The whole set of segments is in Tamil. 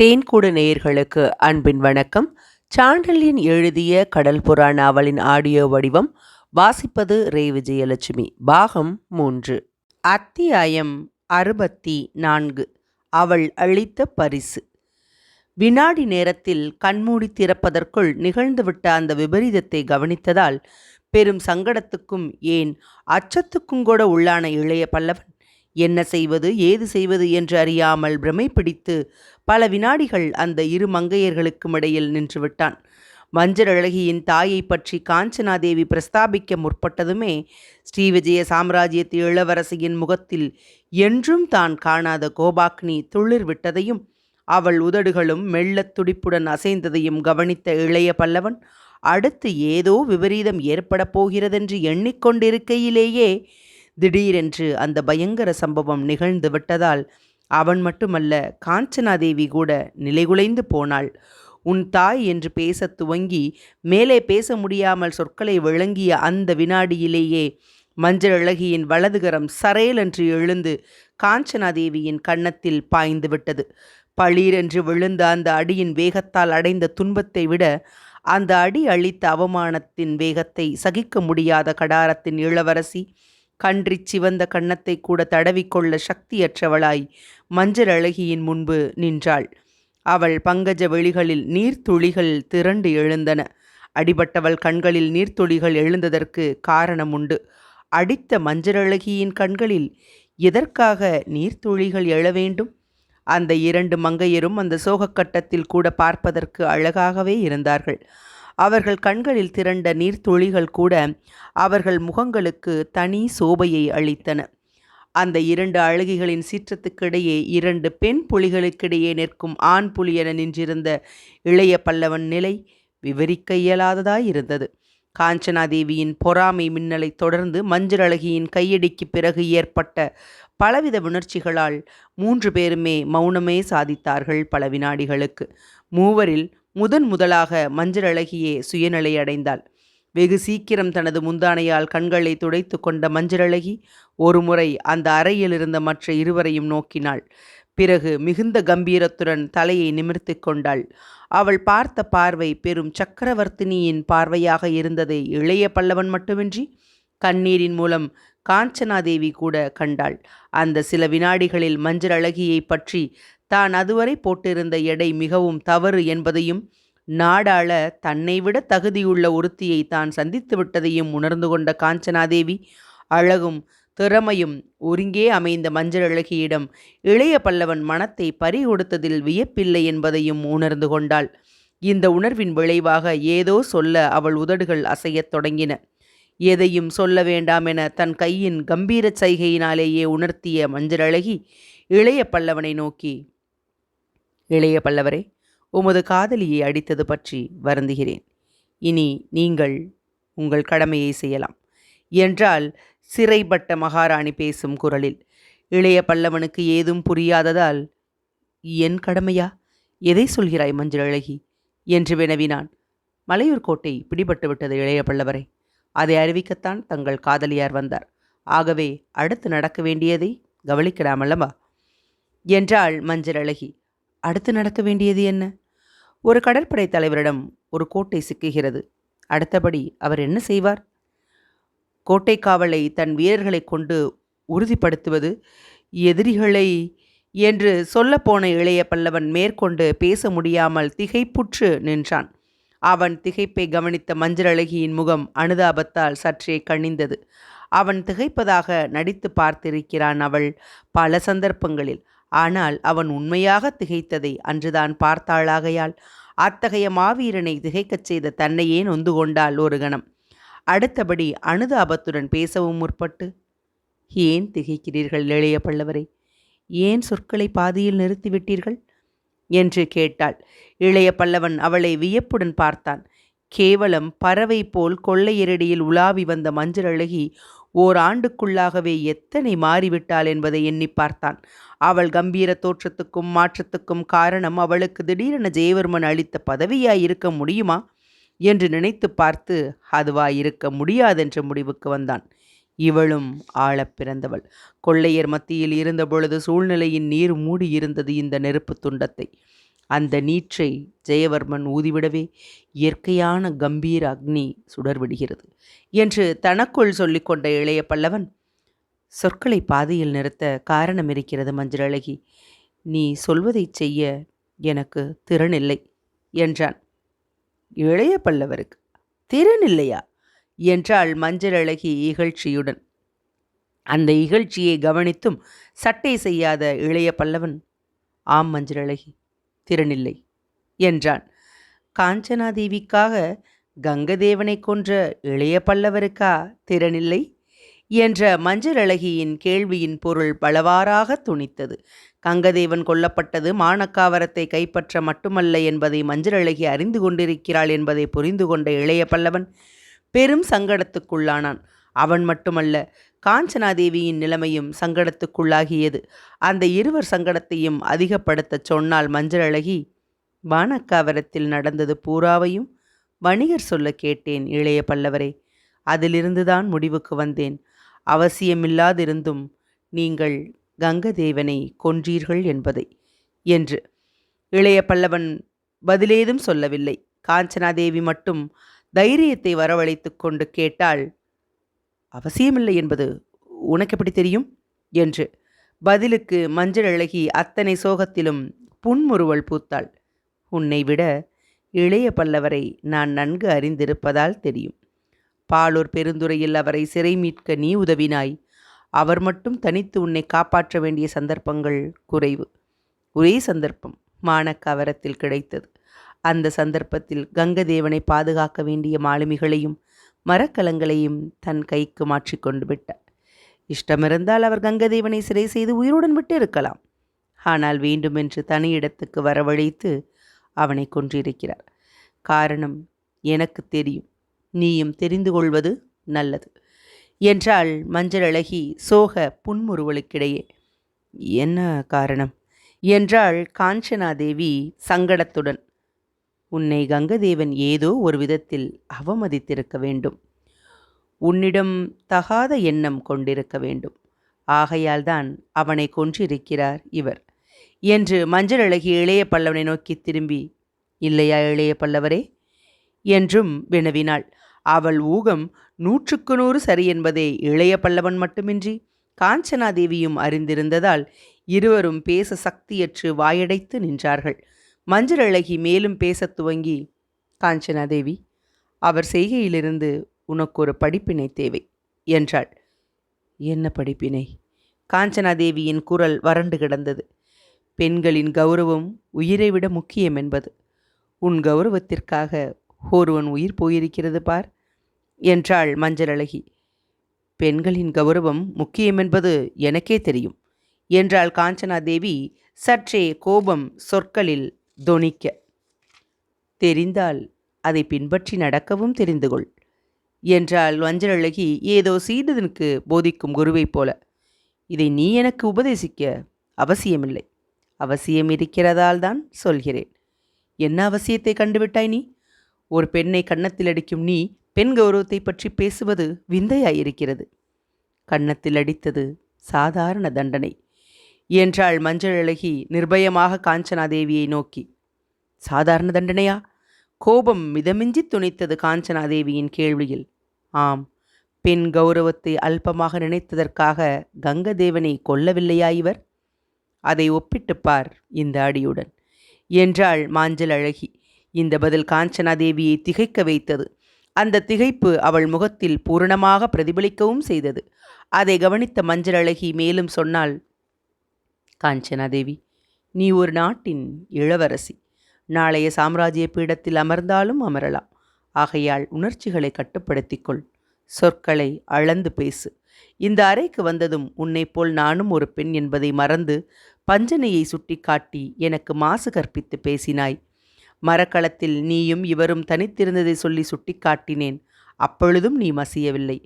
தேன்கூடு நேயர்களுக்கு அன்பின் வணக்கம். சாண்டல்யன் எழுதிய கடல்புறா நாவலின் ஆடியோ வடிவம். வாசிப்பது ரே. விஜயலட்சுமி. பாகம் 3. அத்தியாயம் 64. அவள் அளித்த பரிசு. வினாடி நேரத்தில் கண்மூடி திறப்பதற்குள் நிகழ்ந்துவிட்ட அந்த விபரீதத்தை கவனித்ததால் பெரும் சங்கடத்துக்கும் ஏன் அச்சத்துக்கும் கூட உள்ளான இளைய பல்லவன் என்ன செய்வது ஏது செய்வது என்று அறியாமல் பிரமை பிடித்து பல வினாடிகள் அந்த இரு மங்கையர்களுக்கும் இடையில் நின்றுவிட்டான். மஞ்சளழகியின் தாயை பற்றி காஞ்சனாதேவி பிரஸ்தாபிக்க முற்பட்டதுமே ஸ்ரீவிஜய சாம்ராஜ்யத்து இளவரசியின் முகத்தில் என்றும் தான் காணாத கோபாக்னி துளிர் விட்டதையும் அவள் உதடுகளும் மெல்லத் துடிப்புடன் அசைந்ததையும் கவனித்த இளைய பல்லவன் அடுத்து ஏதோ விபரீதம் ஏற்படப் போகிறதென்று எண்ணிக்கொண்டிருக்கையிலேயே திடீரென்று அந்த பயங்கர சம்பவம் நிகழ்ந்து விட்டதால் அவன் மட்டுமல்ல, காஞ்சனாதேவி கூட நிலைகுலைந்து போனாள். உன் தாய் என்று பேசத் துவங்கி மேலே பேச முடியாமல் சொற்களை விளங்கிய அந்த வினாடியிலேயே மஞ்சளழகியின் வலதுகரம் சரேலென்று எழுந்து காஞ்சனாதேவியின் கன்னத்தில் பாய்ந்து விட்டது. பளீரென்று விழுந்த அந்த அடியின் வேகத்தால் அடைந்த துன்பத்தை விட அந்த அடி அளித்த அவமானத்தின் வேகத்தை சகிக்க முடியாத கடாரத்தின் இளவரசி கன்றி சிவந்த கன்னத்தை கூட தடவிக்கொள்ள சக்தியற்றவளாய் மஞ்சளழகியின் முன்பு நின்றாள். அவள் பங்கஜ வெளிகளில் நீர்த்துளிகள் திரண்டு எழுந்தன. அடிபட்டவள் கண்களில் நீர்த்துளிகள் எழுந்ததற்கு காரணம் உண்டு. அடித்த மஞ்சளழகியின் கண்களில் எதற்காக நீர்த்துளிகள் எழ வேண்டும்? அந்த இரண்டு மங்கையரும் அந்த சோகக்கட்டத்தில் கூட பார்ப்பதற்கு அழகாகவே இருந்தார்கள். அவர்கள் கண்களில் திரண்ட நீர்த்துளிகள் கூட அவர்கள் முகங்களுக்கு தனி சோபையை அளித்தன. அந்த இரண்டு அழகிகளின் சீற்றத்துக்கிடையே இரண்டு பெண் புலிகளுக்கிடையே நிற்கும் ஆண் புலி என நின்றிருந்த இளைய பல்லவன் நிலை விவரிக்க இயலாததாயிருந்தது. காஞ்சனாதேவியின் பொறாமை மின்னலை தொடர்ந்து மஞ்சளழகியின் கையடிக்கு பிறகு ஏற்பட்ட பலவித உணர்ச்சிகளால் 3 பேருமே மௌனமே சாதித்தார்கள் பல வினாடிகளுக்கு. மூவரில் முதலாக மஞ்சளழகியே சுயநிலை அடைந்தாள். வெகு சீக்கிரம் தனது முந்தானையால் கண்களை துடைத்து கொண்ட மஞ்சளழகி ஒருமுறை அந்த அறையில் இருந்த மற்ற இருவரையும் நோக்கினாள். பிறகு மிகுந்த கம்பீரத்துடன் தலையை நிமிர்த்தி கொண்டாள். அவள் பார்த்த பார்வை பெரும் சக்கரவர்த்தினியின் பார்வையாக இருந்ததை இளைய பல்லவன் மட்டுமின்றி கண்ணீரின் மூலம் காஞ்சனாதேவி கூட கண்டாள். அந்த சில வினாடிகளில் மஞ்சளழகியை பற்றி தான் அதுவரை போட்டிருந்த எடை மிகவும் தவறு என்பதையும் நாடாள தன்னை விட தகுதியுள்ள ஒருத்தியை தான் சந்தித்து விட்டதையும் உணர்ந்து கொண்ட காஞ்சனாதேவி அழகும் திறமையும் ஒருங்கே அமைந்த மஞ்சளழகியிடம் இளைய பல்லவன் மனத்தை பறிகொடுத்ததில் வியப்பில்லை என்பதையும் உணர்ந்து கொண்டாள். இந்த உணர்வின் விளைவாக ஏதோ சொல்ல அவள் உதடுகள் அசையத் தொடங்கின. எதையும் சொல்ல வேண்டாம் என தன் கையின் கம்பீர சைகையினாலேயே உணர்த்திய மஞ்சளழகி இளைய பல்லவனை நோக்கி, இளைய பல்லவரே, உமது காதலியை அடித்தது பற்றி வருந்துகிறேன். இனி நீங்கள் உங்கள் கடமையை செய்யலாம் என்றால் சிறைப்பட்ட மகாராணி பேசும் குரலில். இளைய பல்லவனுக்கு ஏதும் புரியாததால், என் கடமையா? எதை சொல்கிறாய் மஞ்சளழகி என்று வினவினான். மலையூர் கோட்டை பிடிபட்டு விட்டது இளைய பல்லவரே. அதை அறிவிக்கத்தான் தங்கள் காதலியார் வந்தார். ஆகவே அடுத்து நடக்க வேண்டியதை கவனிக்கலாமல்லவா என்றாள் மஞ்சளழகி. அடுத்து நடக்க வேண்டியது என்ன? ஒரு கடற்படை தலைவரிடம் ஒரு கோட்டை சிக்குகிறது. அடுத்தபடி அவர் என்ன செய்வார்? கோட்டை காவலை தன் வீரர்களை கொண்டு உறுதிப்படுத்துவது, எதிரிகளை என்று சொல்லப்போன இளைய பல்லவன் மேற்கொண்டு பேச முடியாமல் திகைப்புற்று நின்றான். அவன் திகைப்பை கவனித்த மஞ்சளழகியின் முகம் அனுதாபத்தால் சற்றே கனிந்தது. அவன் திகைப்பதாக நடித்து பார்த்திருக்கிறான் அவள் பல சந்தர்ப்பங்களில். ஆனால் அவன் உண்மையாக திகைத்ததை அன்றுதான் பார்த்தாளாகையால் அத்தகைய மாவீரனை திகைக்கச் செய்த தன்னையே நொந்து கொண்டாள் ஒரு கணம். அடுத்தபடி அனுதாபத்துடன் பேசவும் முற்பட்டு, ஏன் திகைக்கிறீர்கள் இளைய பல்லவரை? ஏன் சொற்களை பாதியில் நிறுத்திவிட்டீர்கள் என்று கேட்டாள். இளைய பல்லவன் அவளை வியப்புடன் பார்த்தான். கேவலம் பறவை போல் கொள்ளையரடியில் உலாவி வந்த மஞ்சளழகி ஓராண்டுக்குள்ளாகவே எத்தனை மாறிவிட்டாள் என்பதை எண்ணி பார்த்தான். அவள் கம்பீர தோற்றத்துக்கும் மாற்றத்துக்கும் காரணம் அவளுக்கு திடீரென ஜெயவர்மன் அளித்த பதவியாயிருக்க முடியுமா என்று நினைத்து பார்த்து அதுவாயிருக்க முடியாதென்ற முடிவுக்கு வந்தான். இவளும் ஆளப் பிறந்தவள். கொள்ளையர் மத்தியில் இருந்தபொழுது சூழ்நிலையின் நீர் மூடியிருந்தது இந்த நெருப்பு துண்டத்தை. அந்த நீற்றை ஜெயவர்மன் ஊதிவிடவே இயற்கையான கம்பீர அக்னி சுடர்விடுகிறது என்று தனக்குள் சொல்லிக்கொண்ட இளைய பல்லவன், சொற்களை பாதியில் நிறுத்த காரணம் இருக்கிறது மஞ்சளழகி. நீ சொல்வதைச் செய்ய எனக்கு திறனில்லை என்றான். இளைய பல்லவருக்கு திறனில்லையா என்றாள் மஞ்சளழகி இகழ்ச்சியுடன். அந்த இகழ்ச்சியை கவனித்தும் சட்டை செய்யாத இளைய பல்லவன், ஆம் மஞ்சளழகி, திறனில்லை என்றான். காஞ்சனாதேவிக்காக கங்கதேவனை கொன்ற இளைய பல்லவருக்கா திறனில்லை என்ற மஞ்சளழகியின் கேள்வியின் பொருள் பலவாறாக துணித்தது. கங்கதேவன் கொல்லப்பட்டது மானக்காவரத்தை கைப்பற்ற மட்டுமல்ல என்பதை மஞ்சளழகி அறிந்து கொண்டிருக்கிறாள் என்பதை புரிந்து கொண்ட இளைய பல்லவன் பெரும் சங்கடத்துக்குள்ளானான். அவன் மட்டுமல்ல, காஞ்சனாதேவியின் நிலைமையும் சங்கடத்துக்குள்ளாகியது. அந்த இருவர் சங்கடத்தையும் அதிகப்படுத்தச் சொன்னால் மஞ்சளழகி, மானக்காவரத்தில் நடந்தது பூராவையும் வணிகர் சொல்ல கேட்டேன் இளைய பல்லவரே. அதிலிருந்துதான் முடிவுக்கு வந்தேன். அவசியமில்லாதிருந்தும் நீங்கள் கங்கதேவனை கொன்றீர்கள் என்பதை என்று. இளைய பல்லவன் பதிலேதும் சொல்லவில்லை. காஞ்சனாதேவி மட்டும் தைரியத்தை வரவழைத்து கொண்டு கேட்டாள், அவசியமில்லை என்பது உனக்கு எப்படி தெரியும் என்று. பதிலுக்கு மஞ்சளழகி அத்தனை சோகத்திலும் புன்முறுவல் பூத்தாள். உன்னை விட இளைய பல்லவரை நான் நன்கு அறிந்திருப்பதால் தெரியும். பாலூர் பெருந்துறையில் அவரை சிறை மீட்க நீ உதவினாய். அவர் மட்டும் தனித்து உன்னை காப்பாற்ற வேண்டிய சந்தர்ப்பங்கள் குறைவு. ஒரே சந்தர்ப்பம் மானக்கவரத்தில் கிடைத்தது. அந்த சந்தர்ப்பத்தில் கங்கதேவனை பாதுகாக்க வேண்டிய மாலுமிகளையும் மரக்கலங்களையும் தன் கைக்கு மாற்றிக்கொண்டு விட்டார். இஷ்டமிருந்தால் அவர் கங்கதேவனை சிறை செய்து உயிருடன் விட்டு இருக்கலாம். ஆனால் வேண்டுமென்று தனியிடத்துக்கு வரவழைத்து அவனை கொன்றிருக்கிறார். காரணம் எனக்கு தெரியும், நீயும் தெரிந்து கொள்வது நல்லது என்றாள் மஞ்சளழகி சோக புன்முறுவலுக்கிடையே. என்ன காரணம் என்றாள் காஞ்சனாதேவி சங்கடத்துடன். உன்னை கங்கதேவன் ஏதோ ஒரு விதத்தில் அவமதித்திருக்க வேண்டும். உன்னிடம் தகாத எண்ணம் கொண்டிருக்க வேண்டும். ஆகையால்தான் அவனை கொன்றிருக்கிறார் இவர் என்று மஞ்சளழகி இளைய பல்லவனை நோக்கி திரும்பி, இல்லையா இளைய பல்லவரே என்றும் வினவினாள். அவள் ஊகம் 100க்கு 100 சரி என்பதை இளைய பல்லவன் மட்டுமின்றி காஞ்சனாதேவியும் அறிந்திருந்ததால் இருவரும் பேச சக்தியற்று வாயடைத்து நின்றார்கள். மஞ்சளழகி மேலும் பேசத் துவங்கி, காஞ்சனாதேவி, அவர் செய்கையிலிருந்து உனக்கு ஒரு படிப்பினை தேவை என்றாள். என்ன படிப்பினை? காஞ்சனாதேவியின் குரல் வறண்டு கிடந்தது. பெண்களின் கௌரவம் உயிரை விட முக்கியம் என்பது. உன் கௌரவத்திற்காக ஒருவன் உயிர் போயிருக்கிறது பார் என்றாள் மஞ்சளழகி. பெண்களின் கௌரவம் முக்கியம் என்பது எனக்கே தெரியும் என்றாள் காஞ்சனாதேவி சற்றே கோபம் சொற்களில் தொனிக்க. தெரிந்தால் அதை பின்பற்றி நடக்கவும் தெரிந்து கொள் என்றாள் மஞ்சளழகி ஏதோ சீடனுக்கு போதிக்கும் குருவைப் போல. இதை நீ எனக்கு உபதேசிக்க அவசியமில்லை. அவசியம் இருக்கிறதால் தான் சொல்கிறேன். என்ன அவசியத்தை கண்டுவிட்டாய் நீ? ஒரு பெண்ணை கன்னத்தில் அடிக்கும் நீ பெண் கௌரவத்தை பற்றி பேசுவது விந்தையாயிருக்கிறது. கன்னத்தில் அடித்தது சாதாரண தண்டனை என்றாள் மஞ்சளழகி நிர்பயமாக காஞ்சனாதேவியை நோக்கி. சாதாரண தண்டனையா? கோபம் மிதமிஞ்சி துணித்தது காஞ்சனாதேவியின் கேள்வியில். ஆம், பெண் கௌரவத்தை அல்பமாக நினைத்ததற்காக கங்கதேவனை கொல்லவில்லையா இவர்? அதை ஒப்பிட்டுப் பார் இந்த அடியுடன் என்றாள் மஞ்சளழகி. இந்த பதில் காஞ்சனாதேவியை திகைக்க வைத்தது. அந்த திகைப்பு அவள் முகத்தில் பூரணமாக பிரதிபலிக்கவும் செய்தது. அதை கவனித்த மஞ்சளழகி மேலும் சொன்னாள், காஞ்சனாதேவி, நீ ஒரு நாட்டின் இளவரசி. நாளைய சாம்ராஜ்ய பீடத்தில் அமர்ந்தாலும் அமரலாம். ஆகையால் உணர்ச்சிகளை கட்டுப்படுத்திக்கொள். சொற்களை அளந்து பேசு. இந்த அறைக்கு வந்ததும் உன்னைப் போல் நானும் ஒரு பெண் என்பதை மறந்து பஞ்சனையை சுட்டிக்காட்டி எனக்கு மாசு கற்பித்து பேசினாய். மரக்களத்தில் நீயும் இவரும் தனித்திருந்ததை சொல்லி சுட்டிக்காட்டினேன். அப்பொழுதும் நீ மசியவில்லை.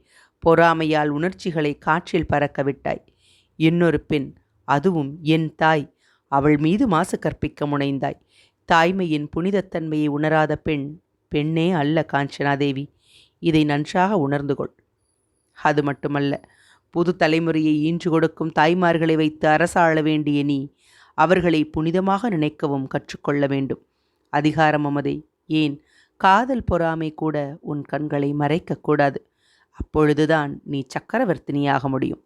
பொறாமையால் உணர்ச்சிகளை காற்றில் பறக்க விட்டாய். இன்னொரு பெண், அதுவும் என் தாய், அவள் மீது மாசு கற்பிக்க முனைந்தாய். தாய்மையின் புனிதத்தன்மையை உணராத பெண் பெண்ணே அல்ல காஞ்சனாதேவி. இதை நன்றாக உணர்ந்து கொள். அது மட்டுமல்ல, புது தலைமுறையை ஈன்று கொடுக்கும் தாய்மார்களை வைத்து அரசாள வேண்டிய நீ அவர்களை புனிதமாக நினைக்கவும் கற்றுக்கொள்ள வேண்டும். அதிகார மமதை, ஏன் காதல் பொறாமை கூட உன் கண்களை மறைக்கக்கூடாது. அப்பொழுதுதான் நீ சக்கரவர்த்தினியாக முடியும்.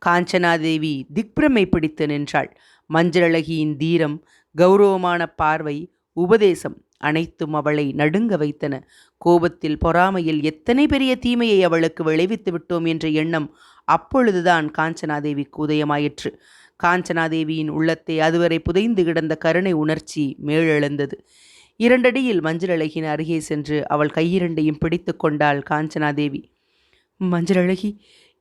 காஞ்சனாதேவி திக்பிரமை பிடித்து நின்றாள். மஞ்சளழகியின் தீரம், கௌரவமான பார்வை, உபதேசம் அனைத்தும் அவளை நடுங்க வைத்தன. கோபத்தில் பொறாமையில் எத்தனை பெரிய தீமையை அவளுக்கு விளைவித்து விட்டோம் என்ற எண்ணம் அப்பொழுதுதான் காஞ்சனாதேவிக்கு உதயமாயிற்று. காஞ்சனாதேவியின் உள்ளத்தை அதுவரை புதைந்து கிடந்த கருணை உணர்ச்சி மேலெழுந்தது. 2 அடியில் மஞ்சளழகின் அருகே சென்று அவள் கையிரண்டையும் பிடித்து கொண்டாள் காஞ்சனாதேவி. மஞ்சளழகி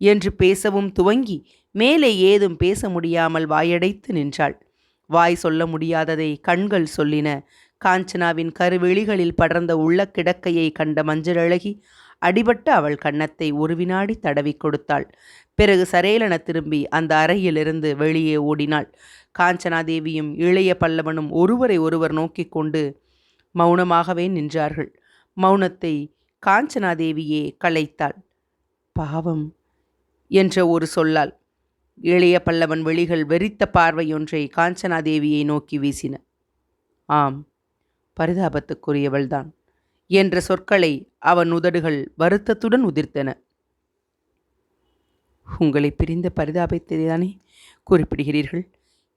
என்று பேசவும் துவங்கி மேலே ஏதும் பேச முடியாமல் வாயடைத்து நின்றாள். வாய் சொல்ல முடியாததை கண்கள் சொல்லின. காஞ்சனாவின் கருவெளிகளில் படர்ந்த உள்ள கிடக்கையை கண்ட மஞ்சளழகி அடிபட்ட அவள் கன்னத்தை ஒரு வினாடி தடவி கொடுத்தாள். பிறகு சரேலென திரும்பி அந்த அறையிலிருந்து வெளியே ஓடினாள். காஞ்சனாதேவியும் இளைய பல்லவனும் ஒருவரை ஒருவர் நோக்கி கொண்டு மௌனமாகவே நின்றார்கள். மௌனத்தை காஞ்சனாதேவியே கலைத்தாள். பாவம் என்ற ஒரு சொல்லால் இளைய பல்லவன் விழிகள் வெறித்த பார்வையொன்றை காஞ்சனாதேவியை நோக்கி வீசின. ஆம், பரிதாபத்துக்குரியவள்தான் என்ற சொற்களை அவன் உதடுகள் வருத்தத்துடன் உதிர்த்தன. உங்களை பிரிந்த பரிதாபத்தைதானே குறிப்பிடுகிறீர்கள்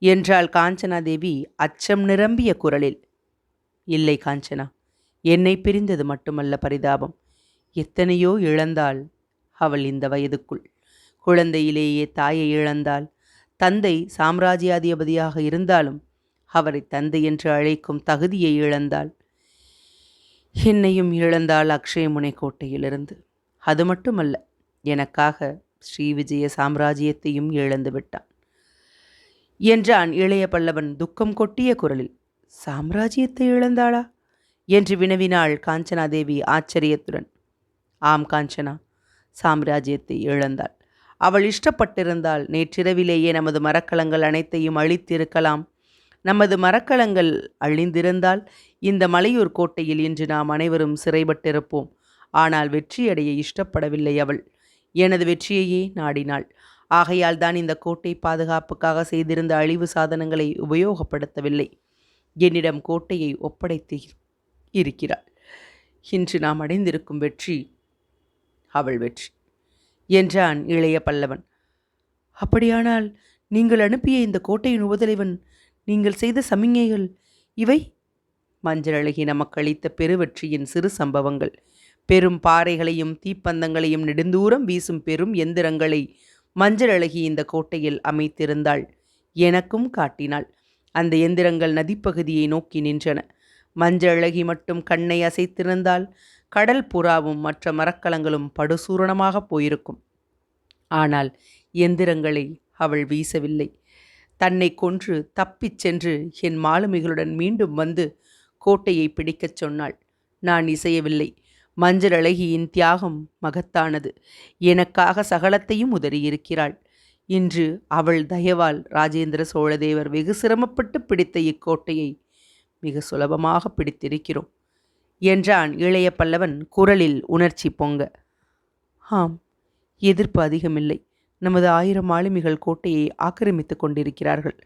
என்றாள் காஞ்சனாதேவி அச்சம் நிரம்பிய குரலில். இல்லை காஞ்சனா, என்னை பிரிந்தது மட்டுமல்ல பரிதாபம். எத்தனையோ இழந்தாள் அவள் இந்த வயதுக்குள். குழந்தையிலேயே தாயை இழந்தாள். தந்தை சாம்ராஜ்யாதிபதியாக இருந்தாலும் அவரை தந்தை என்று அழைக்கும் தகுதியை இழந்தாள். என்னையும் இழந்தாள் அக்ஷயமுனை கோட்டையிலிருந்து. அது மட்டுமல்ல, எனக்காக ஸ்ரீவிஜய சாம்ராஜ்யத்தையும் இழந்து விட்டான் என்றான் இளைய பல்லவன் துக்கம் கொட்டிய குரலில். சாம்ராஜ்யத்தை இழந்தாளா என்று வினவினாள் காஞ்சனாதேவி ஆச்சரியத்துடன். ஆம் காஞ்சனா, சாம்ராஜ்யத்தை இழந்தாள். அவள் இஷ்டப்பட்டிருந்தால் நேற்றிரவிலேயே நமது மரக்கலங்கள் அனைத்தையும் அழித்திருக்கலாம். நமது மரக்கலங்கள் அழிந்திருந்தால் இந்த மலையூர் கோட்டையில் இன்று நாம் அனைவரும் சிறைப்பட்டிருப்போம். ஆனால் வெற்றியடைய இஷ்டப்படவில்லை அவள். எனது வெற்றியையே நாடினாள். ஆகையால் தான் இந்த கோட்டை பாதுகாப்புக்காக செய்திருந்த அழிவு சாதனங்களை உபயோகப்படுத்தவில்லை. என்னிடம் கோட்டையை ஒப்படைத்து இருக்கிறாள். இன்று நாம் அடைந்திருக்கும் வெற்றி அவள் வெற்றி என்றான் இளைய பல்லவன். அப்படியானால் நீங்கள் அனுப்பிய இந்த கோட்டையின் உபதலைவன், நீங்கள் செய்த சமிஞைகள் இவை? மஞ்சளழகி நமக்கு அளித்த பெருவெற்றியின் சிறு சம்பவங்கள். பெரும் பாறைகளையும் தீப்பந்தங்களையும் நெடுந்தூரம் வீசும் பெரும் எந்திரங்களை மஞ்சளழகி இந்த கோட்டையில் அமைத்திருந்தாள். எனக்கும் காட்டினாள். அந்த எந்திரங்கள் நதிப்பகுதியை நோக்கி நின்றன. மஞ்சளழகி மட்டும் கண்ணை அசைத்திருந்தால் கடல் புறாவும் மற்ற மரக்கலங்களும் படுசூரணமாக போயிருக்கும். ஆனால் எந்திரங்களை அவள் வீசவில்லை. தன்னை கொன்று தப்பிச் சென்று என் மாலுமிகளுடன் மீண்டும் வந்து கோட்டையை பிடிக்கச் சொன்னாள். நான் இசையவில்லை. மஞ்சளழகியின் தியாகம் மகத்தானது. எனக்காக சகலத்தையும் உதறியிருக்கிறாள். இன்று அவள் தயவால் ராஜேந்திர சோழதேவர் வெகு சிரமப்பட்டு பிடித்த இக்கோட்டையை மிக சுலபமாக பிடித்திருக்கிறோம் என்றான் இளைய பல்லவன் குரலில் உணர்ச்சி பொங்க. ஆம், எதிர்ப்பு அதிகமில்லை. நமது 1000 மாலுமிகள் கோட்டையை ஆக்கிரமித்து கொண்டிருக்கிறார்கள்.